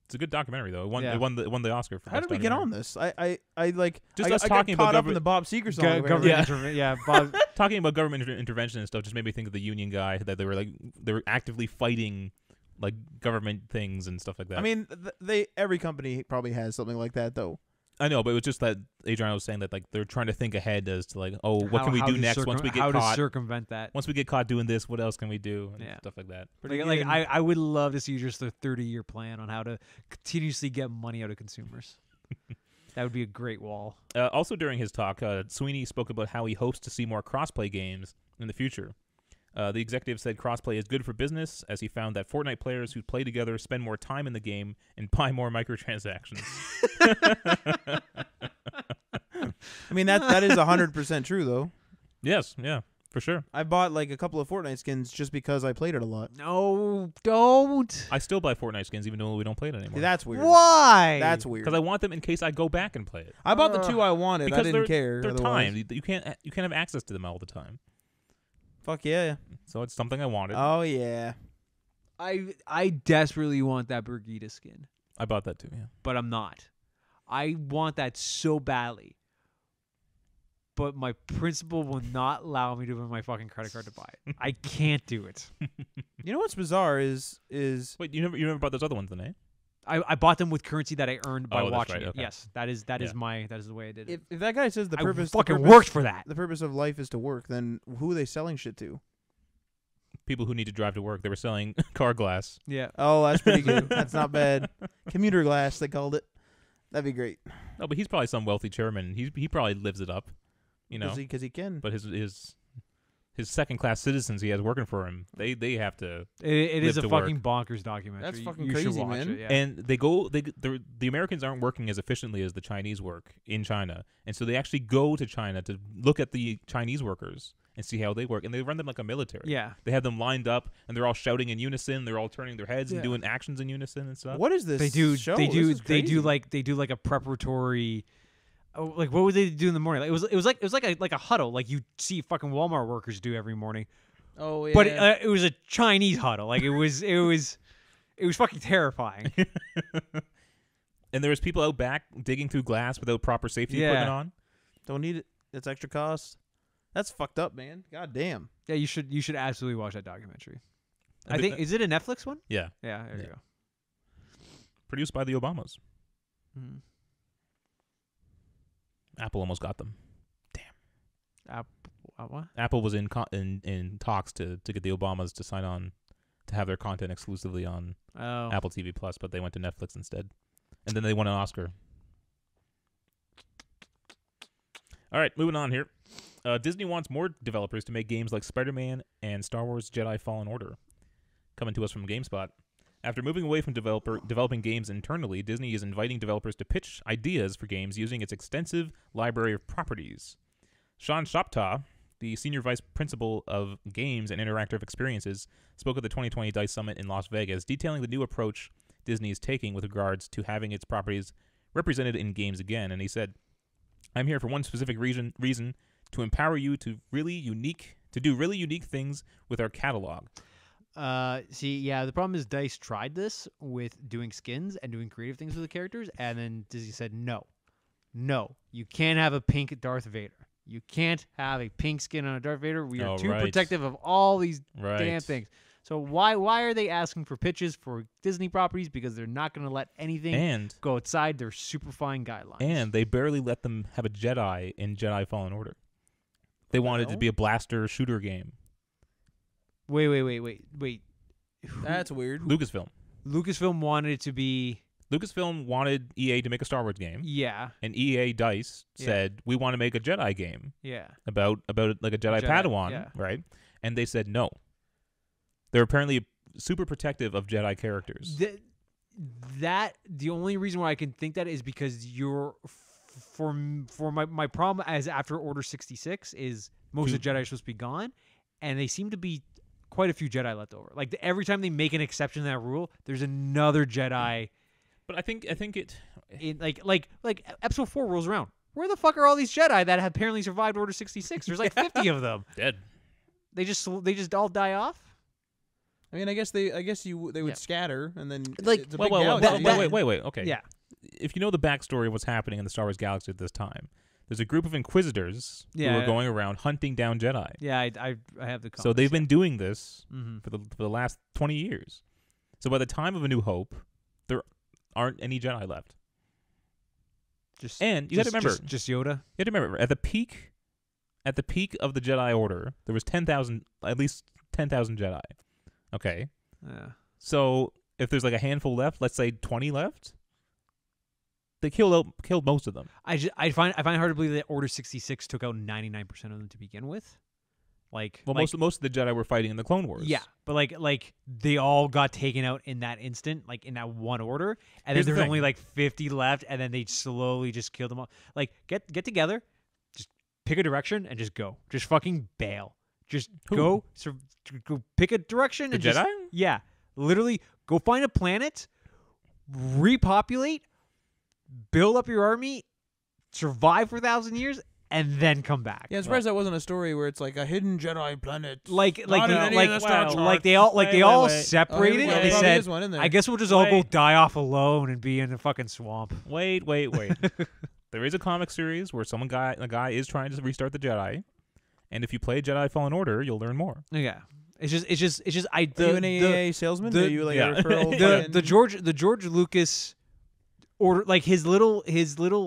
[SPEAKER 1] it's a good documentary though. It won the Oscar for.
[SPEAKER 2] How did we get on this? I like
[SPEAKER 1] just
[SPEAKER 2] I,
[SPEAKER 1] us
[SPEAKER 2] I
[SPEAKER 1] talking
[SPEAKER 2] got caught
[SPEAKER 1] about
[SPEAKER 2] up in the Bob Seger song. over
[SPEAKER 3] government
[SPEAKER 2] here.
[SPEAKER 3] Bob,
[SPEAKER 1] talking about government intervention and stuff just made me think of the union guy that they were actively fighting like government things and stuff like that.
[SPEAKER 2] I mean, every company probably has something like that though.
[SPEAKER 1] I know, but it was just that Adriano was saying that like they're trying to think ahead as to like, oh, what can we do next once we get
[SPEAKER 3] how
[SPEAKER 1] caught?
[SPEAKER 3] to circumvent that?
[SPEAKER 1] Once we get caught doing this, what else can we do? And
[SPEAKER 3] Yeah.
[SPEAKER 1] stuff like that.
[SPEAKER 3] Like I would love to see just a 30-year plan on how to continuously get money out of consumers. That would be a great wall.
[SPEAKER 1] Also during his talk, Sweeney spoke about how he hopes to see more crossplay games in the future. The executive said crossplay is good for business, as he found that Fortnite players who play together spend more time in the game and buy more microtransactions.
[SPEAKER 2] I mean that is 100% true though.
[SPEAKER 1] Yes, yeah, for sure.
[SPEAKER 2] I bought like a couple of Fortnite skins just because I played it a lot.
[SPEAKER 3] No, don't.
[SPEAKER 1] I still buy Fortnite skins even though we don't play it anymore.
[SPEAKER 2] That's weird.
[SPEAKER 3] Why?
[SPEAKER 2] That's weird.
[SPEAKER 1] Because I want them in case I go back and play it.
[SPEAKER 2] I bought the 2 I wanted.
[SPEAKER 1] Because
[SPEAKER 2] I didn't care.
[SPEAKER 1] They're
[SPEAKER 2] otherwise.
[SPEAKER 1] timed. You can't have access to them all the time.
[SPEAKER 2] Fuck yeah.
[SPEAKER 1] So it's something I wanted.
[SPEAKER 2] Oh yeah.
[SPEAKER 3] I desperately want that Brigida skin,
[SPEAKER 1] I bought that too. Yeah.
[SPEAKER 3] but I'm not. I want that so badly. But my principal will not allow me to put my fucking credit card to buy it. I can't do it.
[SPEAKER 2] You know what's bizarre is
[SPEAKER 1] Wait, you never bought those other ones then, eh?
[SPEAKER 3] I bought them with currency that I earned by
[SPEAKER 1] Oh, that's
[SPEAKER 3] watching
[SPEAKER 1] right,
[SPEAKER 3] it.
[SPEAKER 1] okay.
[SPEAKER 3] Yes, that is the way I did it.
[SPEAKER 2] if that guy says the
[SPEAKER 3] I
[SPEAKER 2] purpose
[SPEAKER 3] fucking
[SPEAKER 2] the purpose,
[SPEAKER 3] worked for that.
[SPEAKER 2] the purpose of life is to work, then who are they selling shit to?
[SPEAKER 1] People who need to drive to work. They were selling car glass.
[SPEAKER 3] Yeah.
[SPEAKER 2] Oh, that's pretty good. That's not bad. Commuter glass, they called it. That'd be great.
[SPEAKER 1] No, but he's probably some wealthy chairman. He probably lives it up, you know.
[SPEAKER 2] Because he can.
[SPEAKER 1] But his second class citizens he has working for him, they have to.
[SPEAKER 3] It is a
[SPEAKER 1] live to
[SPEAKER 3] fucking bonkers documentary.
[SPEAKER 2] That's fucking
[SPEAKER 3] you
[SPEAKER 2] crazy,
[SPEAKER 3] should watch
[SPEAKER 2] man.
[SPEAKER 3] It, yeah.
[SPEAKER 1] And the Americans aren't working as efficiently as the Chinese work in China, and so they actually go to China to look at the Chinese workers and see how they work, and they run them like a military.
[SPEAKER 3] Yeah.
[SPEAKER 1] They have them lined up, and they're all shouting in unison. They're all turning their heads and
[SPEAKER 3] Yeah.
[SPEAKER 1] doing actions in unison and stuff.
[SPEAKER 2] What is this?
[SPEAKER 3] They do.
[SPEAKER 2] Show?
[SPEAKER 3] They
[SPEAKER 2] This
[SPEAKER 3] do.
[SPEAKER 2] is
[SPEAKER 3] They do
[SPEAKER 2] crazy.
[SPEAKER 3] like a preparatory. Oh, like what would they do in the morning? Like, it was like a huddle, like you see fucking Walmart workers do every morning.
[SPEAKER 2] Oh yeah.
[SPEAKER 3] But it was a Chinese huddle. Like it was fucking terrifying.
[SPEAKER 1] And there was people out back digging through glass without proper safety
[SPEAKER 3] Yeah.
[SPEAKER 1] equipment on.
[SPEAKER 2] Don't need it. It's extra cost. That's fucked up, man. God damn.
[SPEAKER 3] Yeah, you should absolutely watch that documentary.
[SPEAKER 1] And
[SPEAKER 3] I
[SPEAKER 1] the-
[SPEAKER 3] think is it a Netflix one?
[SPEAKER 1] Yeah,
[SPEAKER 3] Yeah, there you
[SPEAKER 1] Yeah.
[SPEAKER 3] go.
[SPEAKER 1] produced by the Obamas.
[SPEAKER 3] Mm-hmm.
[SPEAKER 1] Apple almost got them.
[SPEAKER 3] What?
[SPEAKER 1] Apple was in talks to get the Obamas to sign on to have their content exclusively on
[SPEAKER 3] Oh,
[SPEAKER 1] Apple TV Plus, but they went to Netflix instead. And then they won an Oscar. All right, moving on here. Disney wants more developers to make games like Spider-Man and Star Wars Jedi Fallen Order. Coming to us from GameSpot. After moving away from developing games internally, Disney is inviting developers to pitch ideas for games using its extensive library of properties. Sean Shoptaw, the senior vice principal of games and interactive experiences, spoke at the 2020 DICE Summit in Las Vegas, detailing the new approach Disney is taking with regards to having its properties represented in games again. And he said, "I'm here for one specific reason to empower you to do really unique things with our catalog."
[SPEAKER 3] The problem is DICE tried this with doing skins and doing creative things with the characters, and then Disney said, no, you can't have a pink Darth Vader. You can't have a pink skin on a Darth Vader. We are too
[SPEAKER 1] right.
[SPEAKER 3] protective of all these
[SPEAKER 1] Right.
[SPEAKER 3] damn things. So why are they asking for pitches for Disney properties? Because they're not going to let anything
[SPEAKER 1] And
[SPEAKER 3] go outside their super fine guidelines.
[SPEAKER 1] and they barely let them have a Jedi in Jedi Fallen Order. They wanted it to be a blaster shooter game.
[SPEAKER 3] Wait.
[SPEAKER 2] That's weird.
[SPEAKER 1] Lucasfilm.
[SPEAKER 3] Lucasfilm wanted it to be
[SPEAKER 1] Lucasfilm wanted EA to make a Star Wars game,
[SPEAKER 3] yeah.
[SPEAKER 1] and EA DICE
[SPEAKER 3] Yeah.
[SPEAKER 1] said, "We want to make a Jedi game
[SPEAKER 3] Yeah.
[SPEAKER 1] about like a Jedi
[SPEAKER 3] Jedi,
[SPEAKER 1] Padawan,
[SPEAKER 3] yeah.
[SPEAKER 1] right?" And they said no. They're apparently super protective of Jedi characters.
[SPEAKER 3] The only reason why I can think that is because for my problem as after Order 66 is most of the Jedi are supposed to be gone, and they seem to be quite a few Jedi left over. Like every time they make an exception to that rule, there's another Jedi.
[SPEAKER 1] But I think it.
[SPEAKER 3] In like Episode 4 rolls around. Where the fuck are all these Jedi that have apparently survived Order 66? There's like 50 of them.
[SPEAKER 1] Dead.
[SPEAKER 3] They just all die off.
[SPEAKER 2] I mean, I guess they would
[SPEAKER 3] Yeah.
[SPEAKER 2] scatter and then
[SPEAKER 3] Like-
[SPEAKER 2] it's a
[SPEAKER 1] Well,
[SPEAKER 2] big
[SPEAKER 1] well,
[SPEAKER 2] galaxy.
[SPEAKER 1] wait. Okay.
[SPEAKER 3] Yeah.
[SPEAKER 1] If you know the backstory of what's happening in the Star Wars galaxy at this time, there's a group of Inquisitors who
[SPEAKER 3] Yeah.
[SPEAKER 1] are going around hunting down Jedi.
[SPEAKER 3] Yeah, I have the.
[SPEAKER 1] So they've been doing this
[SPEAKER 3] Mm-hmm.
[SPEAKER 1] for the last 20 years. So by the time of A New Hope, there aren't any Jedi left.
[SPEAKER 3] Just
[SPEAKER 1] And you got to remember,
[SPEAKER 3] just Yoda.
[SPEAKER 1] you have to remember at the peak of the Jedi Order, there was at least 10,000 Jedi. Okay,
[SPEAKER 3] Yeah.
[SPEAKER 1] so if there's like a handful left, let's say 20 left, they killed most of them.
[SPEAKER 3] I find it hard to believe that Order 66 took out 99% of them to begin with. Like,
[SPEAKER 1] Well,
[SPEAKER 3] like,
[SPEAKER 1] most of the Jedi were fighting in the Clone Wars.
[SPEAKER 3] yeah, but like they all got taken out in that instant, like in that one order, and
[SPEAKER 1] Here's the
[SPEAKER 3] then there's
[SPEAKER 1] thing.
[SPEAKER 3] only like 50 left, and then they slowly just killed them all. Like, get together, just pick a direction and just go. Just fucking bail. Just
[SPEAKER 1] Who?
[SPEAKER 3] go pick a direction
[SPEAKER 1] The
[SPEAKER 3] and
[SPEAKER 1] Jedi?
[SPEAKER 3] just, yeah, literally go find a planet, repopulate, build up your army, survive for 1,000 years, and then come back.
[SPEAKER 2] Yeah, I'm surprised that wasn't a story where it's like a hidden Jedi planet.
[SPEAKER 3] Like
[SPEAKER 2] Not in any of the Star
[SPEAKER 3] like
[SPEAKER 2] Charts.
[SPEAKER 3] they all
[SPEAKER 1] Wait.
[SPEAKER 3] separated
[SPEAKER 2] well,
[SPEAKER 3] and they
[SPEAKER 2] probably
[SPEAKER 3] said,
[SPEAKER 2] is one in there.
[SPEAKER 3] I guess we'll just all go
[SPEAKER 1] Wait.
[SPEAKER 3] die off alone and be in the fucking swamp.
[SPEAKER 1] Wait. There is a comic series where a guy is trying to restart the Jedi, and if you play Jedi Fallen Order, you'll learn more.
[SPEAKER 3] Yeah, it's just
[SPEAKER 2] Are you an AAA salesman?
[SPEAKER 3] the-
[SPEAKER 2] Are you like
[SPEAKER 1] yeah.
[SPEAKER 2] a referral?
[SPEAKER 3] the George Lucas order, like his little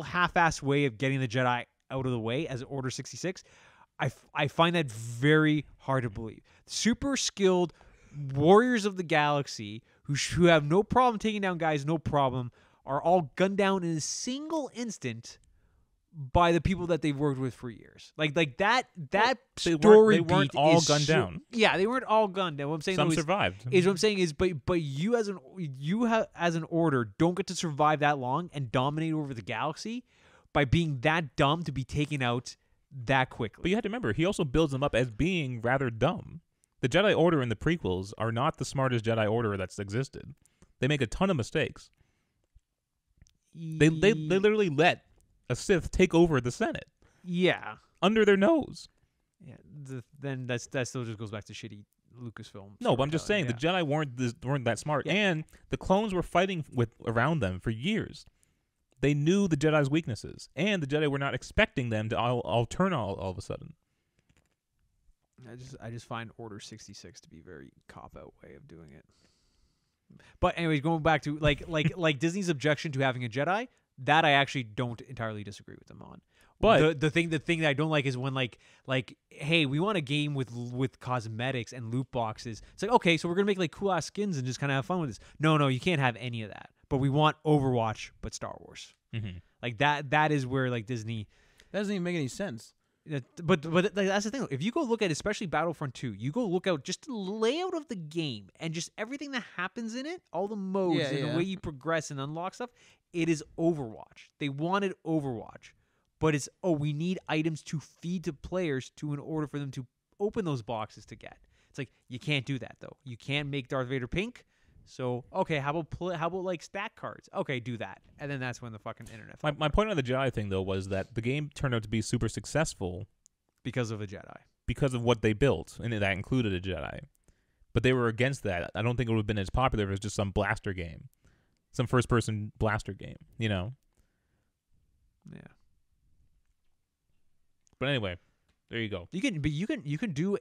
[SPEAKER 3] half-assed way of getting the Jedi out of the way as Order 66. I find that very hard to believe. Super skilled warriors of the galaxy who have no problem taking down guys, no problem, are all gunned down in a single instant by the people that they've worked with for years. Like that story
[SPEAKER 1] they weren't
[SPEAKER 3] beat
[SPEAKER 1] all
[SPEAKER 3] is
[SPEAKER 1] gunned down.
[SPEAKER 3] Yeah, they weren't all gunned down. What I'm saying
[SPEAKER 1] Some
[SPEAKER 3] though
[SPEAKER 1] survived.
[SPEAKER 3] is what I'm saying is, but you as an order don't get to survive that long and dominate over the galaxy by being that dumb to be taken out that quickly.
[SPEAKER 1] But you have to remember, he also builds them up as being rather dumb. The Jedi Order in the prequels are not the smartest Jedi Order that's existed. They make a ton of mistakes. They literally let a Sith take over the Senate.
[SPEAKER 3] Yeah.
[SPEAKER 1] Under their nose.
[SPEAKER 3] Yeah. Then that still just goes back to shitty Lucasfilm.
[SPEAKER 1] No, but I'm just saying the Jedi weren't that smart, and the clones were fighting around them for years. They knew the Jedi's weaknesses, and the Jedi were not expecting them to all turn all of a sudden.
[SPEAKER 3] I just find Order 66 to be a very cop-out way of doing it. But anyways, going back to like Disney's objection to having a Jedi, that I actually don't entirely disagree with them on. But the thing that I don't like is when like hey, we want a game with cosmetics and loot boxes. It's like, okay, so we're gonna make like cool ass skins and just kind of have fun with this. No, you can't have any of that. But we want Overwatch, but Star Wars.
[SPEAKER 1] Mm-hmm.
[SPEAKER 3] Like that is where like Disney.
[SPEAKER 2] That doesn't even make any sense.
[SPEAKER 3] But like, that's the thing. If you go look at especially Battlefront 2, you go look out just the layout of the game and just everything that happens in it, all the modes and the way you progress and unlock stuff, it is Overwatch. They wanted Overwatch. But it's, we need items to feed to players in order for them to open those boxes to get. It's like, you can't do that, though. You can't make Darth Vader pink. So, okay, how about like stack cards? Okay, do that. And then that's when the fucking internet.
[SPEAKER 1] My point on the Jedi thing, though, was that the game turned out to be super successful
[SPEAKER 3] because of a Jedi.
[SPEAKER 1] Because of what they built, and that included a Jedi. But they were against that. I don't think it would have been as popular if it was just some blaster game. Some first-person blaster game, you know?
[SPEAKER 3] Yeah.
[SPEAKER 1] But anyway, there you go.
[SPEAKER 3] You can do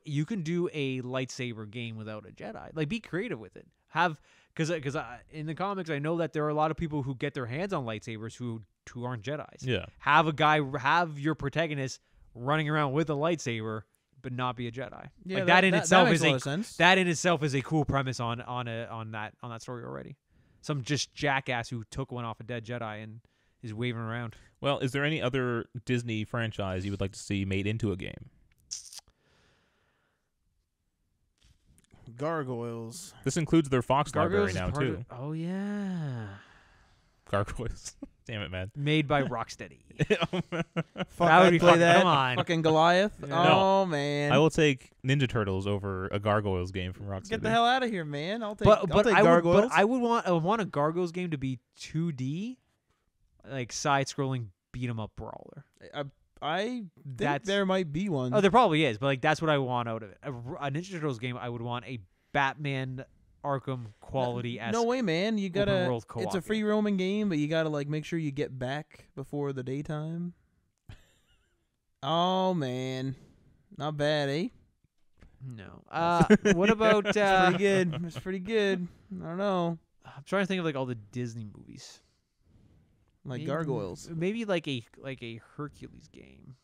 [SPEAKER 3] a lightsaber game without a Jedi. Like, be creative with it. Because in the comics, I know that there are a lot of people who get their hands on lightsabers who aren't Jedis.
[SPEAKER 1] Yeah.
[SPEAKER 3] Have your protagonist running around with a lightsaber, but not be a Jedi.
[SPEAKER 2] Yeah,
[SPEAKER 3] like that in itself
[SPEAKER 2] makes
[SPEAKER 3] is
[SPEAKER 2] a lot of sense.
[SPEAKER 3] That in itself is a cool premise on that story already. Some just jackass who took one off a dead Jedi and is waving around.
[SPEAKER 1] Well, is there any other Disney franchise you would like to see made into a game?
[SPEAKER 2] Gargoyles.
[SPEAKER 1] This includes their Fox library now, too.
[SPEAKER 3] Oh, yeah.
[SPEAKER 1] Gargoyles. Damn it, man.
[SPEAKER 3] Made by Rocksteady.
[SPEAKER 2] Fuck,
[SPEAKER 3] That would be
[SPEAKER 2] I'd play
[SPEAKER 3] fucking,
[SPEAKER 2] that.
[SPEAKER 3] come on.
[SPEAKER 2] Fucking Goliath.
[SPEAKER 3] Yeah.
[SPEAKER 2] Oh, man.
[SPEAKER 1] I will take Ninja Turtles over a Gargoyles game from Rocksteady.
[SPEAKER 2] Get the hell out of here, man. I'll take
[SPEAKER 3] But
[SPEAKER 2] Gargoyles.
[SPEAKER 3] I want a Gargoyles game to be 2D, like side-scrolling beat-em-up brawler.
[SPEAKER 2] I think there might be one.
[SPEAKER 3] Oh, there probably is, but like that's what I want out of it. A Ninja Turtles game, I would want a Batman Arkham quality.
[SPEAKER 2] No way, man. You gotta.
[SPEAKER 3] World co-op
[SPEAKER 2] it's a free roaming game, but you gotta like make sure you get back before the daytime. Oh man, not bad, eh?
[SPEAKER 3] No. What about?
[SPEAKER 2] It's pretty good. It's pretty good. I don't know.
[SPEAKER 3] I'm trying to think of like all the Disney movies.
[SPEAKER 2] Like Gargoyles.
[SPEAKER 3] Maybe like a Hercules game,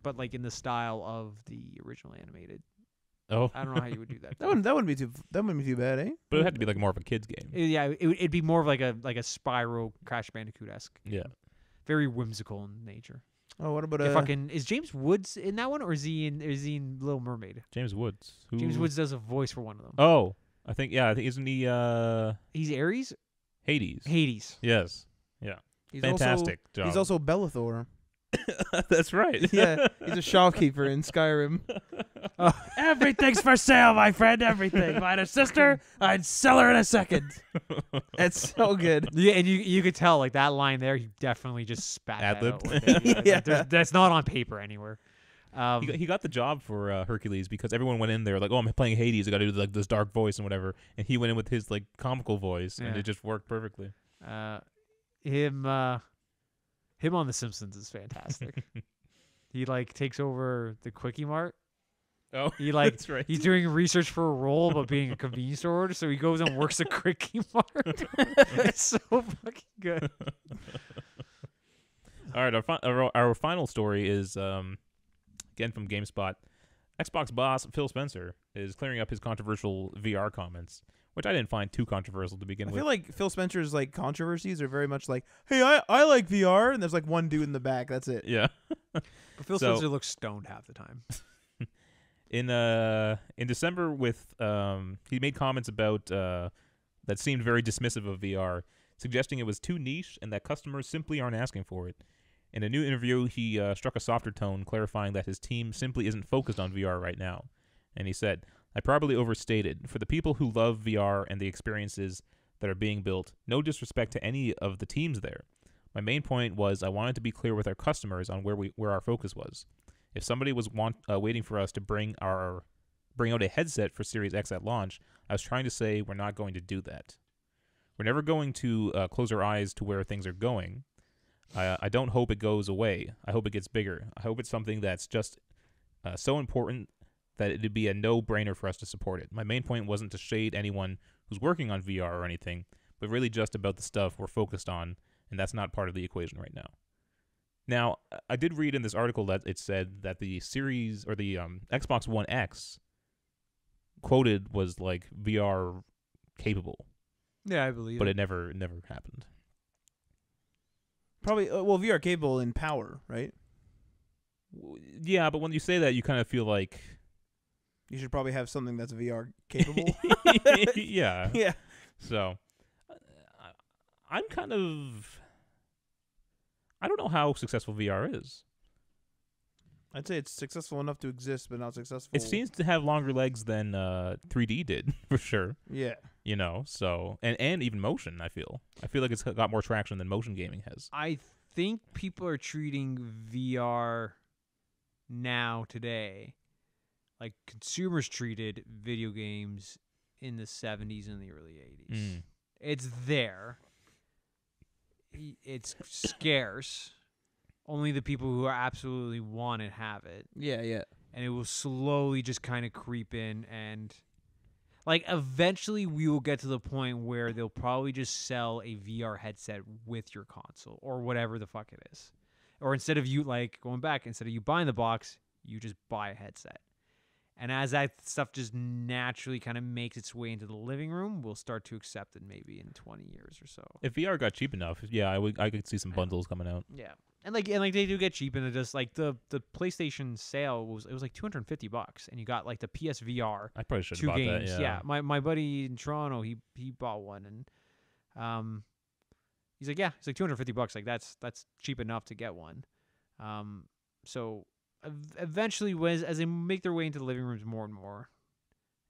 [SPEAKER 3] but like in the style of the original animated.
[SPEAKER 1] Oh,
[SPEAKER 3] I don't know how you would do that.
[SPEAKER 2] That wouldn't be too bad, eh?
[SPEAKER 1] but it would have to be like more of a kids game.
[SPEAKER 3] It'd be more of like a Spyro Crash Bandicoot-esque.
[SPEAKER 1] Yeah.
[SPEAKER 3] Very whimsical in nature.
[SPEAKER 2] Oh, what about
[SPEAKER 3] Is James Woods in that one, or is he in Little Mermaid?
[SPEAKER 1] James Woods.
[SPEAKER 3] James Woods does a voice for one of them.
[SPEAKER 1] Oh, I think isn't he
[SPEAKER 3] He's Ares?
[SPEAKER 1] Hades. Yes. Yeah.
[SPEAKER 2] He's
[SPEAKER 1] Fantastic job.
[SPEAKER 2] He's also Bellathor.
[SPEAKER 1] That's right.
[SPEAKER 2] Yeah, he's a shopkeeper in Skyrim.
[SPEAKER 3] Everything's for sale, my friend. Everything. If I had a sister, I'd sell her in a second.
[SPEAKER 2] That's so good.
[SPEAKER 3] Yeah, and you could tell like that line there. He definitely just spat that out.
[SPEAKER 1] Ad-libbed.
[SPEAKER 2] Yeah.
[SPEAKER 3] That's not on paper anywhere.
[SPEAKER 1] He got the job for Hercules because everyone went in there like, oh, I'm playing Hades. I got to do like this dark voice and whatever. And he went in with his like comical voice, and it just worked perfectly.
[SPEAKER 3] Him on The Simpsons is fantastic. He like takes over the Quickie Mart.
[SPEAKER 1] Oh,
[SPEAKER 3] he like
[SPEAKER 1] that's right.
[SPEAKER 3] He's doing research for a role about being a convenience store, so he goes and works at Quickie Mart. It's so fucking good.
[SPEAKER 1] All right, our final story is again from GameSpot. Xbox boss Phil Spencer is clearing up his controversial VR comments, which I didn't find too controversial to begin
[SPEAKER 2] I
[SPEAKER 1] with.
[SPEAKER 2] feel like Phil Spencer's like controversies are very much like, hey, I like VR, and there's like one dude in the back. That's it.
[SPEAKER 1] Yeah.
[SPEAKER 3] But Phil
[SPEAKER 1] So-
[SPEAKER 3] Spencer looks stoned half the time.
[SPEAKER 1] In December, with he made comments about that seemed very dismissive of VR, suggesting it was too niche and that customers simply aren't asking for it. In a new interview, he struck a softer tone, clarifying that his team simply isn't focused on VR right now. And he said, "I probably overstated. For the people who love VR and the experiences that are being built, no disrespect to any of the teams there. My main point was I wanted to be clear with our customers on where our focus was. If somebody was waiting for us to bring out a headset for Series X at launch, I was trying to say we're not going to do that. We're never going to close our eyes to where things are going. I don't hope it goes away. I hope it gets bigger. I hope it's something that's just so important that it'd be a no-brainer for us to support it. My main point wasn't to shade anyone who's working on VR or anything, but really just about the stuff we're focused on, and that's not part of the equation right now." Now, I did read in this article that it said that the Series or the Xbox One X quoted was like VR capable,
[SPEAKER 3] Yeah, I believe
[SPEAKER 1] but it never happened.
[SPEAKER 2] Probably, well, VR capable in power, right?
[SPEAKER 1] Yeah, but when you say that, you kind of feel like
[SPEAKER 2] You should probably have something that's VR capable.
[SPEAKER 1] yeah.
[SPEAKER 2] Yeah.
[SPEAKER 1] So I'm kind of I don't know how successful VR is.
[SPEAKER 2] I'd say it's successful enough to exist, but not successful.
[SPEAKER 1] It seems to have longer legs than 3D did, for sure.
[SPEAKER 2] Yeah.
[SPEAKER 1] You know, so and even motion. I feel like it's got more traction than motion gaming has.
[SPEAKER 3] I think people are treating VR now today like consumers treated video games in the 70s and the early 80s. It's there. It's scarce. Only the people who absolutely want it have it.
[SPEAKER 2] Yeah, yeah.
[SPEAKER 3] And it will slowly just kind of creep in, and like eventually we will get to the point where they'll probably just sell a VR headset with your console or whatever the fuck it is. Or instead of you instead of you buying the box, you just buy a headset. And as that stuff just naturally kind of makes its way into the living room, we'll start to accept it maybe in 20 years or so.
[SPEAKER 1] If VR got cheap enough, yeah, I could see some bundles coming out.
[SPEAKER 3] Yeah. And they do get cheap, and it just like the PlayStation sale was like $250, and you got like the PSVR.
[SPEAKER 1] I probably should have
[SPEAKER 3] 2
[SPEAKER 1] bought
[SPEAKER 3] games.
[SPEAKER 1] that. Yeah.
[SPEAKER 3] My buddy in Toronto, he bought one, and he's like $250. Like that's cheap enough to get one. So eventually, as they make their way into the living rooms more and more,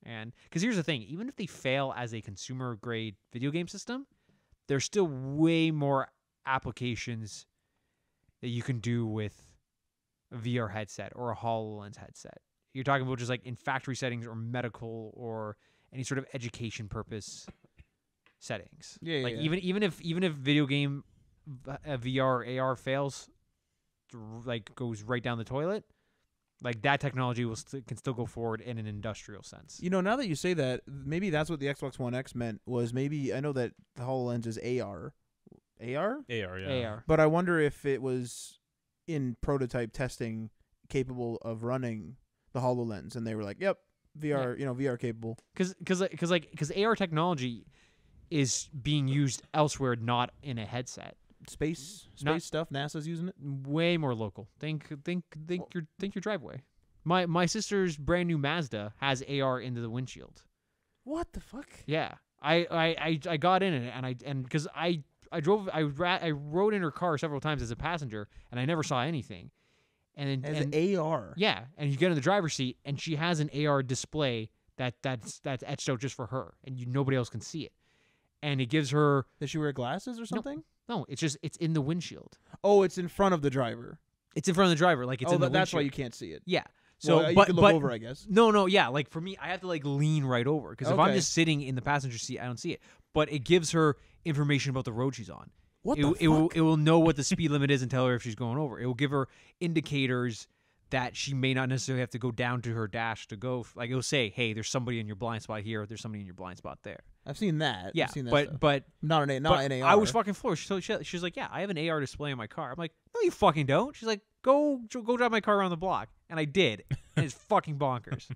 [SPEAKER 3] and because here's the thing, even if they fail as a consumer grade video game system, there's still way more applications that you can do with a VR headset or a HoloLens headset. You're talking about just like in factory settings or medical or any sort of education purpose settings.
[SPEAKER 2] Yeah,
[SPEAKER 3] like
[SPEAKER 2] yeah.
[SPEAKER 3] even if video game VR or AR fails, like goes right down the toilet, like that technology can still go forward in an industrial sense.
[SPEAKER 2] You know, now that you say that, maybe that's what the Xbox One X meant. Was maybe I know that the HoloLens is AR. AR?
[SPEAKER 1] AR, yeah.
[SPEAKER 3] AR.
[SPEAKER 2] But I wonder if it was in prototype testing capable of running the HoloLens, and they were like, "Yep, VR, VR capable."
[SPEAKER 3] Because AR technology is being used elsewhere, not in a headset.
[SPEAKER 2] Space
[SPEAKER 3] Not-
[SPEAKER 2] stuff. NASA's using it.
[SPEAKER 3] Way more local. Think your driveway. My sister's brand new Mazda has AR into the windshield.
[SPEAKER 2] What the fuck?
[SPEAKER 3] Yeah, I got in it and because I rode in her car several times as a passenger, and I never saw anything. And
[SPEAKER 2] AR.
[SPEAKER 3] Yeah, and you get in the driver's seat, and she has an AR display that's etched out just for her, and nobody else can see it. And it gives her
[SPEAKER 2] Does she wear glasses or something?
[SPEAKER 3] no, it's in the windshield.
[SPEAKER 2] Oh, it's in front of the driver.
[SPEAKER 3] It's in front of the driver, like it's in the windshield.
[SPEAKER 2] That's why you can't see it.
[SPEAKER 3] Yeah. So,
[SPEAKER 2] Well, you
[SPEAKER 3] but
[SPEAKER 2] can look over, I guess.
[SPEAKER 3] No, yeah. Like for me, I have to like lean right over because if I'm
[SPEAKER 2] Okay.
[SPEAKER 3] just sitting in the passenger seat, I don't see it. But it gives her information about the road she's on.
[SPEAKER 2] What
[SPEAKER 3] it,
[SPEAKER 2] the
[SPEAKER 3] it will
[SPEAKER 2] fuck?
[SPEAKER 3] it will know what the speed limit is and tell her if she's going over. It will give her indicators that she may not necessarily have to go down to her dash to go. Like it'll say, "Hey, there's somebody in your blind spot here. There's somebody in your blind spot there."
[SPEAKER 2] I've seen that.
[SPEAKER 3] Yeah,
[SPEAKER 2] I've seen that
[SPEAKER 3] but
[SPEAKER 2] stuff.
[SPEAKER 3] but
[SPEAKER 2] not an
[SPEAKER 3] but
[SPEAKER 2] AR.
[SPEAKER 3] I was fucking floored. She's like, "Yeah, I have an AR display in my car." I'm like, "No, you fucking don't." She's like, "Go drive my car around the block," and I did, and it's fucking bonkers.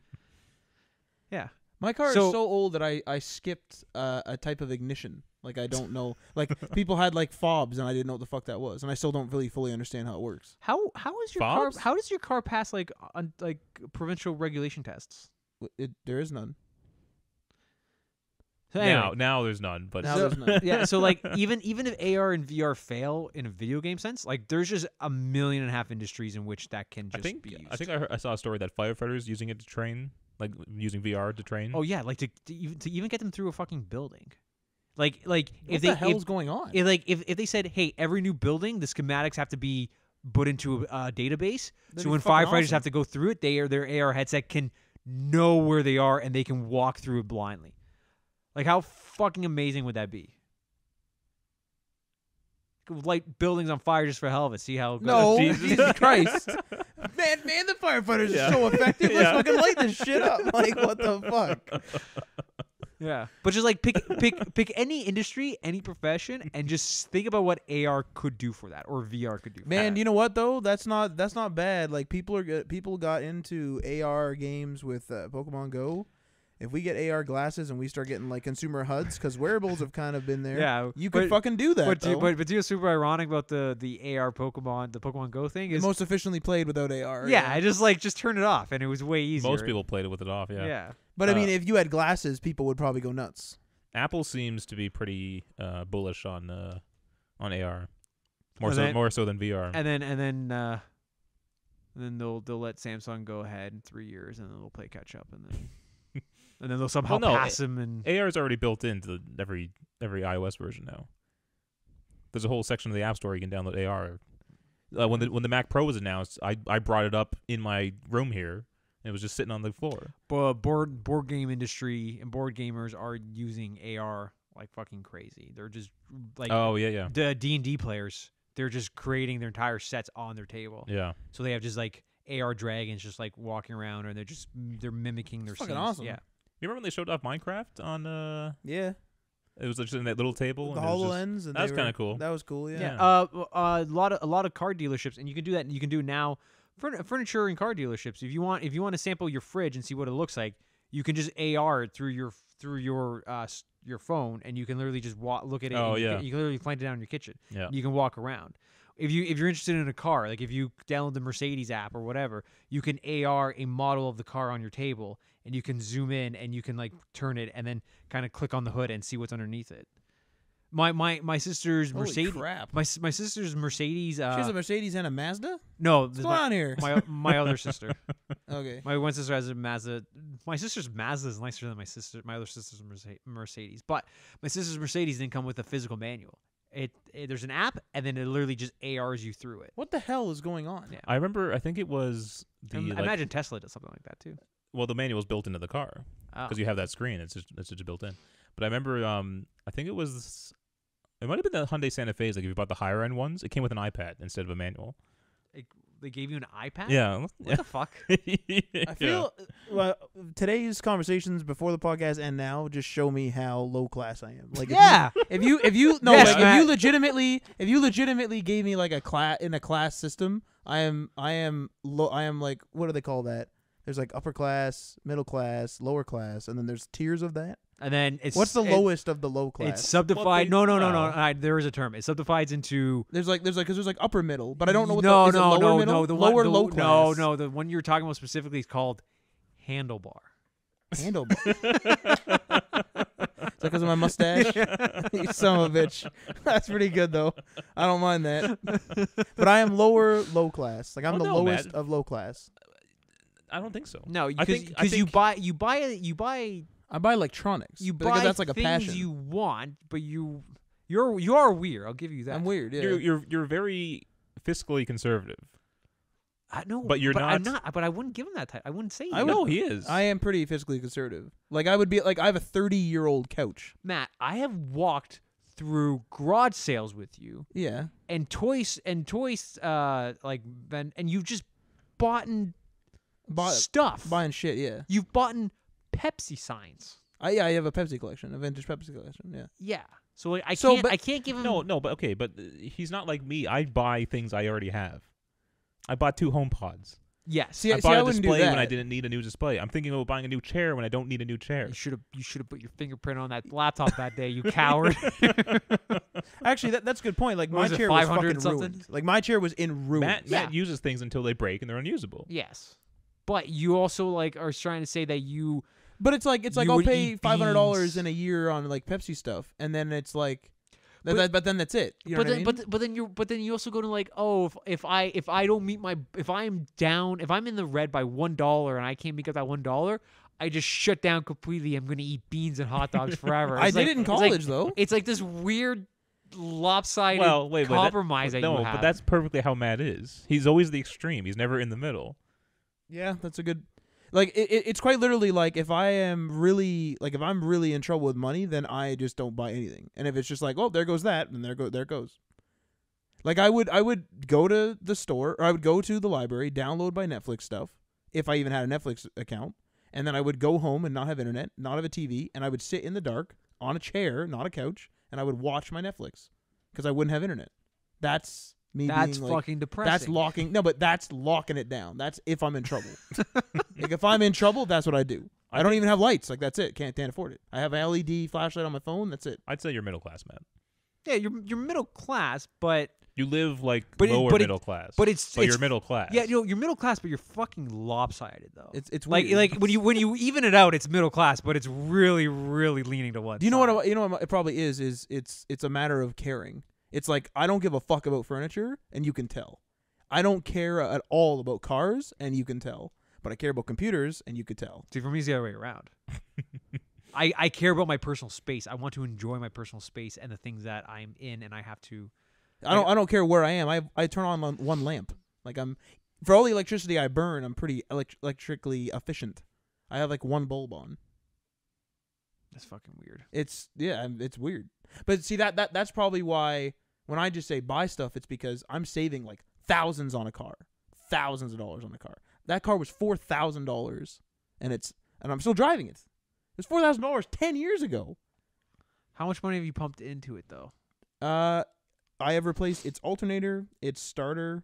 [SPEAKER 3] Yeah,
[SPEAKER 2] My car
[SPEAKER 3] So-
[SPEAKER 2] is so old that I skipped a type of ignition. Like I don't know. Like people had like fobs and I didn't know what the fuck that was, and I still don't really fully understand how it works.
[SPEAKER 3] How is your
[SPEAKER 1] Fobs?
[SPEAKER 3] car? How does your car pass like provincial regulation tests?
[SPEAKER 2] There is none.
[SPEAKER 3] So anyway,
[SPEAKER 1] Now there's none, but
[SPEAKER 2] Now there's none.
[SPEAKER 3] yeah, so like even if AR and VR fail in a video game sense, like there's just 1.5 million industries in which that can just be used.
[SPEAKER 1] I think I saw a story that firefighters using it to train, like using VR to train.
[SPEAKER 3] Oh yeah, like to even get them through a fucking building. Like
[SPEAKER 2] What
[SPEAKER 3] if
[SPEAKER 2] the
[SPEAKER 3] they
[SPEAKER 2] hell's going on?
[SPEAKER 3] if they said, hey, every new building, the schematics have to be put into a database,
[SPEAKER 2] That'd
[SPEAKER 3] so
[SPEAKER 2] be
[SPEAKER 3] when
[SPEAKER 2] fucking
[SPEAKER 3] firefighters
[SPEAKER 2] awesome.
[SPEAKER 3] have to go through it, their AR headset can know where they are and they can walk through it blindly. Like how fucking amazing would that be? Light buildings on fire just for hell of it. See how it goes.
[SPEAKER 2] No,
[SPEAKER 1] Jesus.
[SPEAKER 2] Jesus Christ. Man, the firefighters
[SPEAKER 1] Yeah.
[SPEAKER 2] are so effective. Let's
[SPEAKER 1] Yeah.
[SPEAKER 2] fucking light this shit up. Like, what the fuck?
[SPEAKER 3] Yeah, but just like pick any industry, any profession, and just think about what AR could do for that, or VR could do. For
[SPEAKER 2] Man,
[SPEAKER 3] that.
[SPEAKER 2] you know what though? That's not bad. Like people got into AR games with Pokemon Go. If we get AR glasses and we start getting like consumer HUDs, because wearables have kind of been there.
[SPEAKER 3] Yeah,
[SPEAKER 2] you could
[SPEAKER 3] but-
[SPEAKER 2] fucking do that.
[SPEAKER 3] But
[SPEAKER 2] though.
[SPEAKER 3] but what's super ironic about the AR Pokemon, the Pokemon Go thing is
[SPEAKER 2] most efficiently played without AR.
[SPEAKER 3] yeah, I just turn it off and it was way easier.
[SPEAKER 1] Most people played it with it off. Yeah.
[SPEAKER 3] Yeah.
[SPEAKER 2] But I
[SPEAKER 1] Uh,
[SPEAKER 2] mean, if you had glasses, people would probably go nuts.
[SPEAKER 1] Apple seems to be pretty bullish on AR,
[SPEAKER 3] And
[SPEAKER 1] more so than VR.
[SPEAKER 3] And then they'll let Samsung go ahead in 3 years and then they'll play catch up and then they'll somehow
[SPEAKER 1] Well, no,
[SPEAKER 3] pass them and
[SPEAKER 1] AR is already built into every iOS version now. There's a whole section of the App Store you can download AR. When the Mac Pro was announced, I brought it up in my room here. And it was just sitting on the floor.
[SPEAKER 3] but board game industry and board gamers are using AR like fucking crazy. They're just like
[SPEAKER 1] Oh yeah.
[SPEAKER 3] the D&D players. They're just creating their entire sets on their table.
[SPEAKER 1] Yeah.
[SPEAKER 3] So they have just like AR dragons just like walking around, or they're mimicking their
[SPEAKER 2] fucking
[SPEAKER 3] scenes.
[SPEAKER 2] awesome.
[SPEAKER 3] Yeah.
[SPEAKER 1] You remember when they showed off Minecraft on
[SPEAKER 2] Yeah,
[SPEAKER 1] it was just in that little table
[SPEAKER 2] the
[SPEAKER 1] and it was just-
[SPEAKER 2] HoloLens. And
[SPEAKER 1] that was
[SPEAKER 2] they
[SPEAKER 1] kinda
[SPEAKER 2] were-
[SPEAKER 1] cool.
[SPEAKER 2] That was cool. Yeah.
[SPEAKER 3] Yeah. A lot of car dealerships, and you can do that. You can do it now. Furniture and car dealerships. If you want to sample your fridge and see what it looks like, you can just AR it through your phone, and you can literally just look at it.
[SPEAKER 1] Oh,
[SPEAKER 3] and
[SPEAKER 1] yeah.
[SPEAKER 3] You can literally find it down in your kitchen.
[SPEAKER 1] Yeah.
[SPEAKER 3] You can walk around. If you're interested in a car, like if you download the Mercedes app or whatever, you can AR a model of the car on your table, and you can zoom in and you can like turn it and then kind of click on the hood and see what's underneath it. My sister's
[SPEAKER 2] Holy
[SPEAKER 3] Mercedes.
[SPEAKER 2] crap.
[SPEAKER 3] My sister's Mercedes.
[SPEAKER 2] She has a Mercedes and a Mazda.
[SPEAKER 3] No,
[SPEAKER 2] What's going on here?
[SPEAKER 3] my other sister.
[SPEAKER 2] Okay.
[SPEAKER 3] My one sister has a Mazda. My sister's Mazda is nicer than my other sister's Mercedes. But my sister's Mercedes didn't come with a physical manual. There's an app, and then it literally just ARs you through it.
[SPEAKER 2] What the hell is going on?
[SPEAKER 3] Yeah.
[SPEAKER 1] I remember. I think it was
[SPEAKER 3] I imagine Tesla does something like that too.
[SPEAKER 1] well, the manual's built into the car
[SPEAKER 3] Oh.
[SPEAKER 1] because you have that screen. It's just built in. But I remember. I think it was. It might have been the Hyundai Santa Fe's. Like if you bought the higher end ones, it came with an iPad instead of a manual.
[SPEAKER 3] They gave you an iPad?
[SPEAKER 1] Yeah.
[SPEAKER 3] What the fuck?
[SPEAKER 2] I feel well, today's conversations before the podcast and now just show me how low class I am. Like
[SPEAKER 3] Yeah.
[SPEAKER 2] if you no
[SPEAKER 3] Yes,
[SPEAKER 2] like
[SPEAKER 3] Matt.
[SPEAKER 2] if you legitimately gave me like a class in a class system, I am like, what do they call that? There's like upper class, middle class, lower class, and then there's tiers of that.
[SPEAKER 3] And then it's
[SPEAKER 2] What's the lowest of the low class?
[SPEAKER 3] It's subdivided.
[SPEAKER 1] Well,
[SPEAKER 3] No. There is a term. It subdivides into.
[SPEAKER 2] There's like upper middle, but I don't know what
[SPEAKER 3] no,
[SPEAKER 2] the is it
[SPEAKER 3] no,
[SPEAKER 2] lower
[SPEAKER 3] no,
[SPEAKER 2] middle,
[SPEAKER 3] no. The
[SPEAKER 2] lower
[SPEAKER 3] one,
[SPEAKER 2] low class.
[SPEAKER 3] No. The one you're talking about specifically is called handlebar.
[SPEAKER 2] Handlebar. Is that because of my mustache? You son of a bitch. That's pretty good though. I don't mind that. But I am low class. Like I'm
[SPEAKER 1] Well,
[SPEAKER 2] the
[SPEAKER 1] no,
[SPEAKER 2] lowest
[SPEAKER 1] Matt.
[SPEAKER 2] of low class.
[SPEAKER 1] I don't think so.
[SPEAKER 3] No,
[SPEAKER 1] I
[SPEAKER 3] because you buy
[SPEAKER 2] I buy electronics.
[SPEAKER 3] you
[SPEAKER 2] because
[SPEAKER 3] buy
[SPEAKER 2] that's like a
[SPEAKER 3] things
[SPEAKER 2] passion.
[SPEAKER 3] you want, but you are weird. I'll give you that.
[SPEAKER 2] I'm weird. Yeah.
[SPEAKER 1] You're very fiscally conservative.
[SPEAKER 3] I know,
[SPEAKER 1] But you're
[SPEAKER 3] I'm
[SPEAKER 1] not-
[SPEAKER 3] not. But I wouldn't give him that type. I wouldn't say.
[SPEAKER 2] I
[SPEAKER 3] you.
[SPEAKER 2] would-
[SPEAKER 1] No, he is.
[SPEAKER 2] I am pretty fiscally conservative. Like I would be like I have a 30-year-old couch.
[SPEAKER 3] Matt, I have walked through garage sales with you
[SPEAKER 2] Yeah.
[SPEAKER 3] and toys like and you've just bought stuff.
[SPEAKER 2] Buying shit. Yeah.
[SPEAKER 3] You've bought Pepsi signs.
[SPEAKER 2] I have a Pepsi collection, a vintage Pepsi collection. Yeah.
[SPEAKER 3] Yeah. So like I
[SPEAKER 2] So,
[SPEAKER 3] can't
[SPEAKER 2] but-
[SPEAKER 3] I can't give him
[SPEAKER 1] No, but okay, but he's not like me. I buy things I already have. I bought 2 HomePods.
[SPEAKER 3] Yes.
[SPEAKER 1] I bought
[SPEAKER 2] I
[SPEAKER 1] a
[SPEAKER 2] wouldn't do
[SPEAKER 1] display when I
[SPEAKER 2] that.
[SPEAKER 1] didn't need a new display. I'm thinking about buying a new chair when I don't need a new chair.
[SPEAKER 3] You should have put your fingerprint on that laptop that day, you coward.
[SPEAKER 2] Actually, that's a good point. Like
[SPEAKER 3] What
[SPEAKER 2] my
[SPEAKER 3] was it,
[SPEAKER 2] chair was
[SPEAKER 3] 500
[SPEAKER 2] fucking
[SPEAKER 3] something?
[SPEAKER 2] ruined. Like my chair was in ruins.
[SPEAKER 1] Matt
[SPEAKER 3] Yeah.
[SPEAKER 1] uses things until they break and they're unusable.
[SPEAKER 3] Yes. But you also like are trying to say that you
[SPEAKER 2] But it's like
[SPEAKER 3] You
[SPEAKER 2] I'll
[SPEAKER 3] would
[SPEAKER 2] pay
[SPEAKER 3] eat
[SPEAKER 2] $500
[SPEAKER 3] beans.
[SPEAKER 2] in a year on like Pepsi stuff, and then it's like,
[SPEAKER 3] But-
[SPEAKER 2] but then that's it. You know
[SPEAKER 3] but
[SPEAKER 2] what I
[SPEAKER 3] then
[SPEAKER 2] mean?
[SPEAKER 3] but then you also go to like, oh, if I don't meet my if I'm down, if I'm in the red by $1 and I can't make up that $1, I just shut down completely. I'm gonna eat beans and hot dogs forever.
[SPEAKER 2] I
[SPEAKER 3] It's
[SPEAKER 2] did
[SPEAKER 3] like-
[SPEAKER 2] it in
[SPEAKER 3] it's like-
[SPEAKER 2] college though.
[SPEAKER 3] It's like this weird lopsided
[SPEAKER 1] Well, wait,
[SPEAKER 3] compromise that,
[SPEAKER 1] no,
[SPEAKER 3] you have.
[SPEAKER 1] but that's perfectly how Matt is. He's always the extreme. He's never in the middle.
[SPEAKER 2] Yeah, that's a good. Like it's quite literally like if I'm really in trouble with money, then I just don't buy anything. And if it's just like, oh, there goes that, and there it goes. Like I would go to the store, or I would go to the library, download my Netflix stuff, if I even had a Netflix account, and then I would go home and not have internet, not have a TV, and I would sit in the dark on a chair, not a couch, and I would watch my Netflix because I wouldn't have internet. That's me.
[SPEAKER 3] That's
[SPEAKER 2] being like,
[SPEAKER 3] fucking depressing.
[SPEAKER 2] that's locking. No, but that's locking it down. That's if I'm in trouble. Like if I'm in trouble, that's what I do. I don't even have lights. Like that's it. Can't afford it. I have an LED flashlight on my phone. That's it.
[SPEAKER 1] I'd say you're middle class, Matt.
[SPEAKER 3] Yeah, you're middle class, but
[SPEAKER 1] You live like
[SPEAKER 3] But it-
[SPEAKER 1] lower
[SPEAKER 3] but it-
[SPEAKER 1] middle class.
[SPEAKER 3] but it's
[SPEAKER 1] you're middle class.
[SPEAKER 3] yeah, you're middle class, but you're fucking lopsided though.
[SPEAKER 2] It's
[SPEAKER 3] like
[SPEAKER 2] weird.
[SPEAKER 3] like when you even it out, it's middle class, but it's really leaning to one.
[SPEAKER 2] Do you know
[SPEAKER 3] side.
[SPEAKER 2] what you know what it probably is it's a matter of caring. It's like I don't give a fuck about furniture, and you can tell. I don't care at all about cars, and you can tell. But I care about computers, and you could tell.
[SPEAKER 3] See, for me, it's the other way around. I care about my personal space. I want to enjoy my personal space and the things that I'm in, and I have to.
[SPEAKER 2] I don't care where I am. I turn on one lamp. Like for all the electricity I burn, I'm pretty electrically efficient. I have like one bulb on.
[SPEAKER 3] That's fucking weird.
[SPEAKER 2] It's weird. But see that's probably why when I just say buy stuff, it's because I'm saving like thousands on a car, thousands of dollars on a car. That car was $4,000, and I'm still driving it. It was $4,000 10 years ago.
[SPEAKER 3] How much money have you pumped into it though?
[SPEAKER 2] I have replaced its alternator, its starter,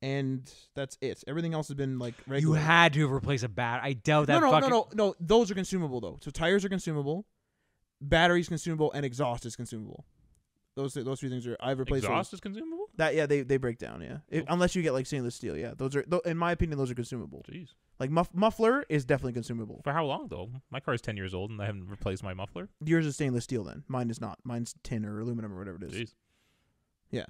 [SPEAKER 2] and that's it. Everything else has been like regular.
[SPEAKER 3] You had to have replaced a bat. I doubt that.
[SPEAKER 2] No. Those are consumable though. So tires are consumable, batteries consumable, and exhaust is consumable. Those three things are. I've replaced
[SPEAKER 1] Exhaust
[SPEAKER 2] those.
[SPEAKER 1] is consumable?
[SPEAKER 2] They break down. Yeah, unless you get like stainless steel. Yeah, those are. In my opinion, those are consumable.
[SPEAKER 1] Jeez.
[SPEAKER 2] Like muffler is definitely consumable.
[SPEAKER 1] For how long though? My car is 10 years old and I haven't replaced my muffler.
[SPEAKER 2] Yours is stainless steel. Then mine is not. Mine's tin or aluminum or whatever it is.
[SPEAKER 1] Jeez.
[SPEAKER 2] Yeah,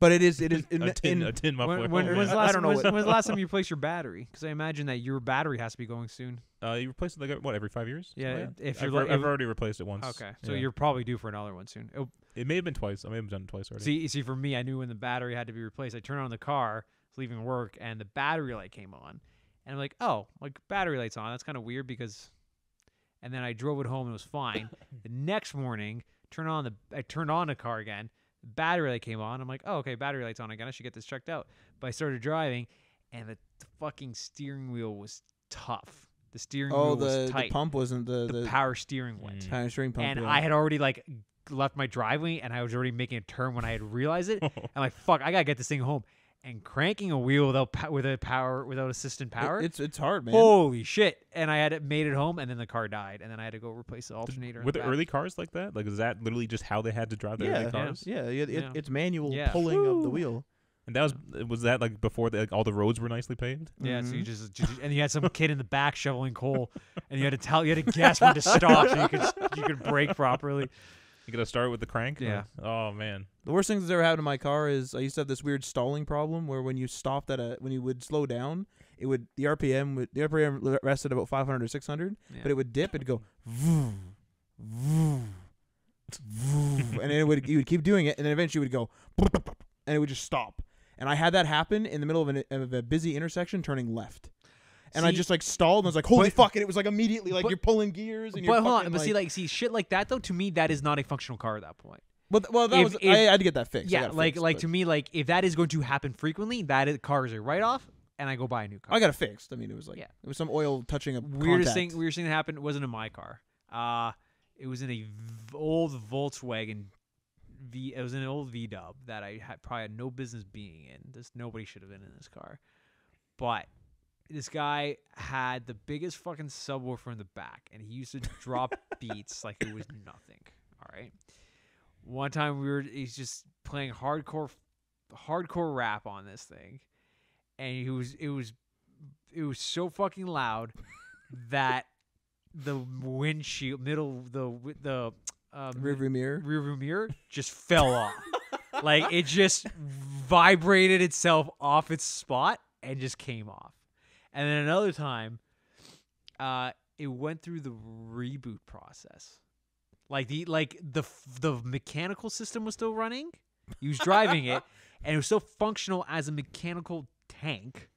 [SPEAKER 2] but it is.
[SPEAKER 1] a tin muffler.
[SPEAKER 3] When's
[SPEAKER 1] Oh,
[SPEAKER 3] the
[SPEAKER 1] man.
[SPEAKER 3] last
[SPEAKER 2] don't know
[SPEAKER 3] when's
[SPEAKER 2] what-
[SPEAKER 3] the last time you replaced your battery? Because I imagine that your battery has to be going soon.
[SPEAKER 1] You replace it like every 5 years?
[SPEAKER 3] Yeah,
[SPEAKER 1] Something like that?
[SPEAKER 3] if
[SPEAKER 1] I've,
[SPEAKER 3] you're
[SPEAKER 1] I've already replaced it once.
[SPEAKER 3] Okay, so
[SPEAKER 1] Yeah.
[SPEAKER 3] you're probably due for another one soon.
[SPEAKER 1] It may have been twice. I may have done it twice already.
[SPEAKER 3] See, for me, I knew when the battery had to be replaced. I turned on the car, was leaving work, and the battery light came on, and I'm like, oh, like battery light's on. That's kind of weird because, and then I drove it home and it was fine. The next morning, I turned on the car again. The battery light came on. I'm like, oh, okay, battery light's on again. I should get this checked out. But I started driving, and the fucking steering wheel was tough. The steering wheel was
[SPEAKER 2] the
[SPEAKER 3] tight.
[SPEAKER 2] pump wasn't
[SPEAKER 3] The power steering went.
[SPEAKER 2] power steering pump.
[SPEAKER 3] And
[SPEAKER 2] yeah.
[SPEAKER 3] I had already like left my driveway and I was already making a turn when I had realized it. I'm like, fuck, I gotta get this thing home. And cranking a wheel without assistant power,
[SPEAKER 2] It's hard, man.
[SPEAKER 3] holy shit! And I had made it home, and then the car died, and then I had to go replace the alternator. and
[SPEAKER 1] Were the
[SPEAKER 3] battery.
[SPEAKER 1] early cars like that? Like, is that literally just how they had to drive the early cars?
[SPEAKER 2] Yeah,
[SPEAKER 3] Yeah.
[SPEAKER 2] it's manual
[SPEAKER 3] Yeah.
[SPEAKER 2] pulling of the wheel.
[SPEAKER 1] And that was that like before all the roads were nicely paved?
[SPEAKER 3] Yeah, so you
[SPEAKER 2] Mhm.
[SPEAKER 3] just and you had some kid in the back shoveling coal, and you had to guess when to stop so you could brake properly.
[SPEAKER 1] You gotta start with the crank?
[SPEAKER 3] Yeah.
[SPEAKER 1] Oh man.
[SPEAKER 2] The worst thing that's ever happened to my car is I used to have this weird stalling problem where when you stopped when you would slow down, the RPM rested about 500 or 600,
[SPEAKER 3] Yeah.
[SPEAKER 2] but it would dip. It'd go, vroom, vroom, vroom, and you would keep doing it, and then eventually it would go, and it would just stop. And I had that happen in the middle of a busy intersection, turning left. And I
[SPEAKER 3] See,
[SPEAKER 2] just like stalled, and I was like, "Holy
[SPEAKER 3] but-
[SPEAKER 2] fuck!" And it was like immediately like
[SPEAKER 3] but-
[SPEAKER 2] you're pulling gears, and you're
[SPEAKER 3] But hold
[SPEAKER 2] fucking,
[SPEAKER 3] on, but see shit like that though. To me, that is not a functional car at that point.
[SPEAKER 2] well, that
[SPEAKER 3] if-
[SPEAKER 2] was
[SPEAKER 3] if-
[SPEAKER 2] I had to get that fixed. I
[SPEAKER 3] Yeah,
[SPEAKER 2] got it
[SPEAKER 3] like
[SPEAKER 2] fixed,
[SPEAKER 3] like
[SPEAKER 2] but
[SPEAKER 3] to me, like if that is going to happen frequently, car is a write off, and I go buy a new car.
[SPEAKER 2] I got it fixed. I mean, it was like
[SPEAKER 3] Yeah.
[SPEAKER 2] it was some oil touching a
[SPEAKER 3] weirdest
[SPEAKER 2] contact.
[SPEAKER 3] thing that happened wasn't in my car. It was in a old Volkswagen It was an old V Dub that I probably had no business being in. Nobody should have been in this car. but this guy had the biggest fucking subwoofer in the back, and he used to drop beats like it was nothing. All right. One time he's just playing hardcore rap on this thing, and it was so fucking loud that the windshield the rearview mirror just fell off. Like it just vibrated itself off its spot and just came off. And then another time, it went through the reboot process. Like the mechanical system was still running. He was driving it, and it was still functional as a mechanical tank.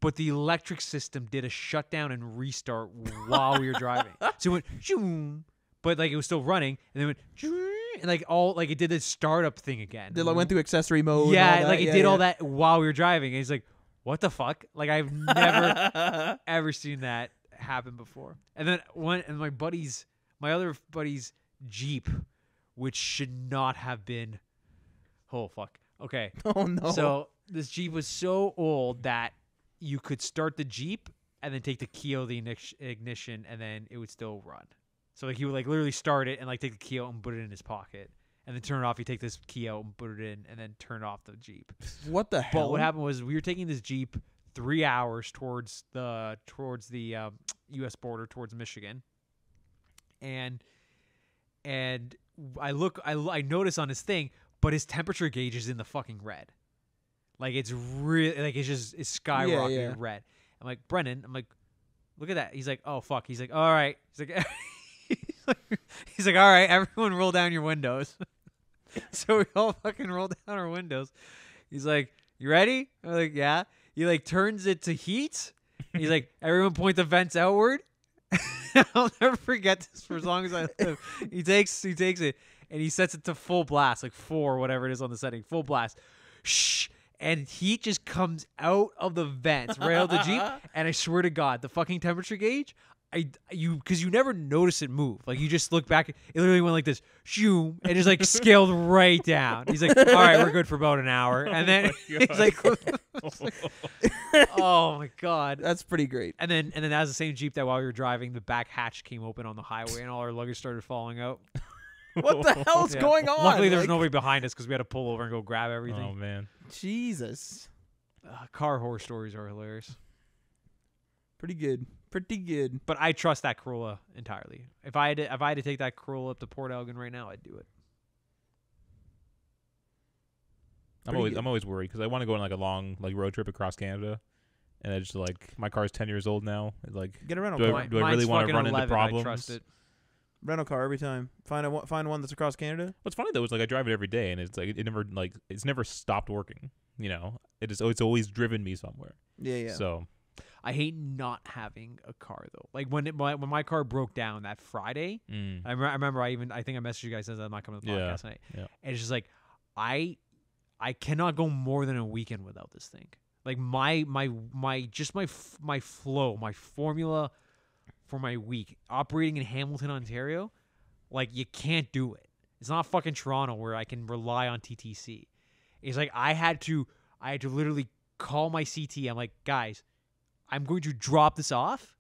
[SPEAKER 3] But the electric system did a shutdown and restart while we were driving. So it went zoom, but like it was still running, and then it went and like it did this startup thing again.
[SPEAKER 2] They went through accessory mode.
[SPEAKER 3] Yeah,
[SPEAKER 2] and all that.
[SPEAKER 3] like it did all that while we were driving. And he's like, "What the fuck?" Like I've never ever seen that happen before. And then my other buddy's Jeep, which should not have been. Oh fuck. Okay.
[SPEAKER 2] Oh no.
[SPEAKER 3] So this Jeep was so old that you could start the Jeep and then take the key out of the ignition, and then it would still run. So like he would like literally start it and like take the key out and put it in his pocket, and then turn it off. You take this key out and put it in, and then turn off the Jeep.
[SPEAKER 2] What the hell?
[SPEAKER 3] But what happened was we were taking this Jeep 3 hours towards the U.S. border towards Michigan, and I notice on his thing, but his temperature gauge is in the fucking red. Like it's really like it's skyrocketing red. I'm like, Brennan, look at that. He's like, oh fuck. He's like, all right. He's like, all right, everyone roll down your windows. So we all fucking roll down our windows. He's like, you ready? I'm like, yeah. He like turns it to heat. He's like, everyone point the vents outward. I'll never forget this for as long as I live. He takes it and he sets it to full blast, like 4, whatever it is on the setting, full blast. Shh. And heat just comes out of the vents right out of the Jeep. And I swear to God, the fucking temperature gauge, because you never notice it move. Like you just look back, it literally went like this, shoo, and just like scaled right down. He's like, all right, we're good for about an hour. And then he's like, oh my God.
[SPEAKER 2] That's pretty great.
[SPEAKER 3] And then that was the same Jeep that while we were driving, the back hatch came open on the highway and all our luggage started falling out.
[SPEAKER 2] What the hell's going on?
[SPEAKER 3] Luckily, there was nobody behind us because we had to pull over and go grab everything.
[SPEAKER 1] Oh man.
[SPEAKER 2] Jesus.
[SPEAKER 3] Car horror stories are hilarious.
[SPEAKER 2] Pretty good.
[SPEAKER 3] But I trust that Corolla entirely. If I had to take that Corolla up to Port Elgin right now, I'd do it.
[SPEAKER 1] I'm always worried because I want to go on like a long like road trip across Canada, and it's like my car's 10 years old now. It's like,
[SPEAKER 2] get a rental
[SPEAKER 1] do
[SPEAKER 2] car.
[SPEAKER 1] I really want to run
[SPEAKER 3] 11,
[SPEAKER 1] into problems?
[SPEAKER 3] I trust it.
[SPEAKER 2] Rental car every time. Find one that's across Canada.
[SPEAKER 1] What's funny though is like I drive it every day, and it's like it's never stopped working. You know, it's always driven me somewhere.
[SPEAKER 2] Yeah.
[SPEAKER 1] So
[SPEAKER 3] I hate not having a car though. Like when my car broke down that Friday, I remember I think I messaged you guys says I'm not coming to the podcast tonight. Yeah. And it's just like I cannot go more than a weekend without this thing. Like my flow, my formula for my week operating in Hamilton, Ontario, like you can't do it. It's not fucking Toronto where I can rely on TTC. It's like I had to literally call my CT. I'm like, guys, I'm going to drop this off,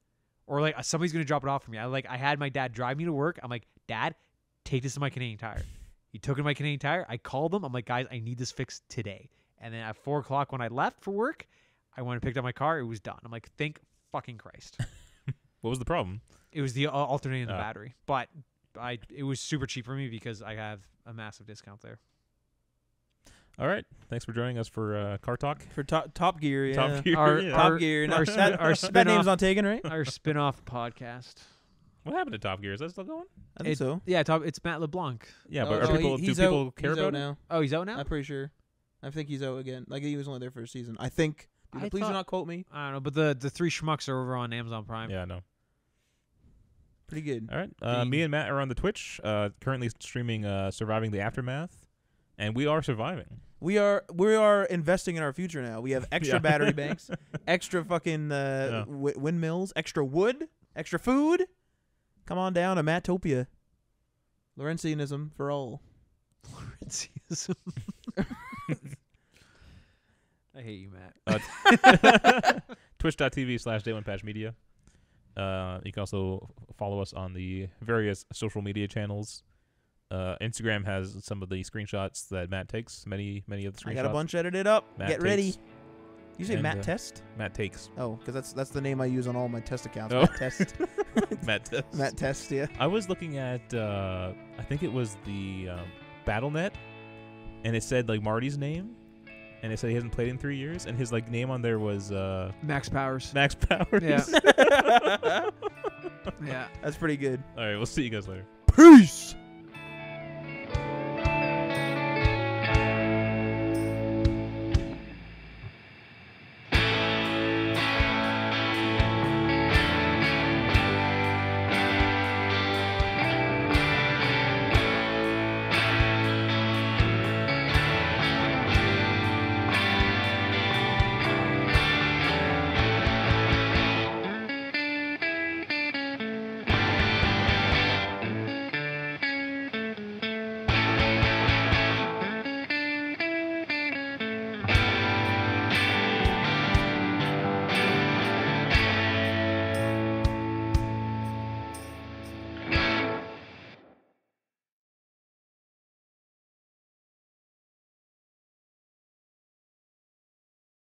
[SPEAKER 3] or like somebody's going to drop it off for me. I had my dad drive me to work. I'm like, Dad, take this to my Canadian Tire. He took it to my Canadian Tire. I called them. I'm like, guys, I need this fixed today. And then at 4:00 when I left for work, I went and picked up my car. It was done. I'm like, thank fucking Christ.
[SPEAKER 1] what was the problem?
[SPEAKER 3] It was the alternating the battery, but it was super cheap for me because I have a massive discount there.
[SPEAKER 1] All right, thanks for joining us for Car Talk.
[SPEAKER 2] For Top Gear, yeah.
[SPEAKER 1] Top Gear,
[SPEAKER 2] Top Gear. No, that name's not taken, right?
[SPEAKER 3] Our spin-off podcast.
[SPEAKER 1] What happened to Top Gear? Is that still going?
[SPEAKER 2] I think so.
[SPEAKER 3] Yeah, it's Matt LeBlanc.
[SPEAKER 1] Yeah, but do people care about it
[SPEAKER 2] now?
[SPEAKER 3] Oh, he's out now?
[SPEAKER 2] I'm pretty sure. I think he's out again. Like he was only there for a season. I think. Please do not quote me.
[SPEAKER 3] I don't know, but the 3 schmucks are over on Amazon Prime.
[SPEAKER 1] Yeah, I know.
[SPEAKER 2] Pretty good.
[SPEAKER 1] All right. Me and Matt are on the Twitch, currently streaming Surviving the Aftermath, and we are surviving.
[SPEAKER 2] We are investing in our future now. We have extra battery banks, extra fucking windmills, extra wood, extra food. Come on down to Mattopia. Laurentianism for all.
[SPEAKER 3] Laurentianism. I hate you, Matt.
[SPEAKER 1] Twitch.tv/day1patchmedia. You can also follow us on the various social media channels. Instagram has some of the screenshots that Matt takes. Many of the screenshots.
[SPEAKER 2] I got a bunch edited up.
[SPEAKER 1] Matt
[SPEAKER 2] Get ready.
[SPEAKER 1] takes.
[SPEAKER 2] You say
[SPEAKER 1] And,
[SPEAKER 2] Matt Test?
[SPEAKER 1] Matt takes.
[SPEAKER 2] Oh, because that's the name I use on all my test accounts.
[SPEAKER 1] Oh.
[SPEAKER 2] Matt Test.
[SPEAKER 1] Matt Test.
[SPEAKER 2] Matt Test, yeah.
[SPEAKER 1] I was looking at, I think it was the BattleNet, and it said like Marty's name, and it said he hasn't played in 3 years, and his like name on there was
[SPEAKER 3] Max Powers.
[SPEAKER 1] Max Powers.
[SPEAKER 3] Yeah. Yeah.
[SPEAKER 2] That's pretty good.
[SPEAKER 1] All right, we'll see you guys later.
[SPEAKER 2] Peace!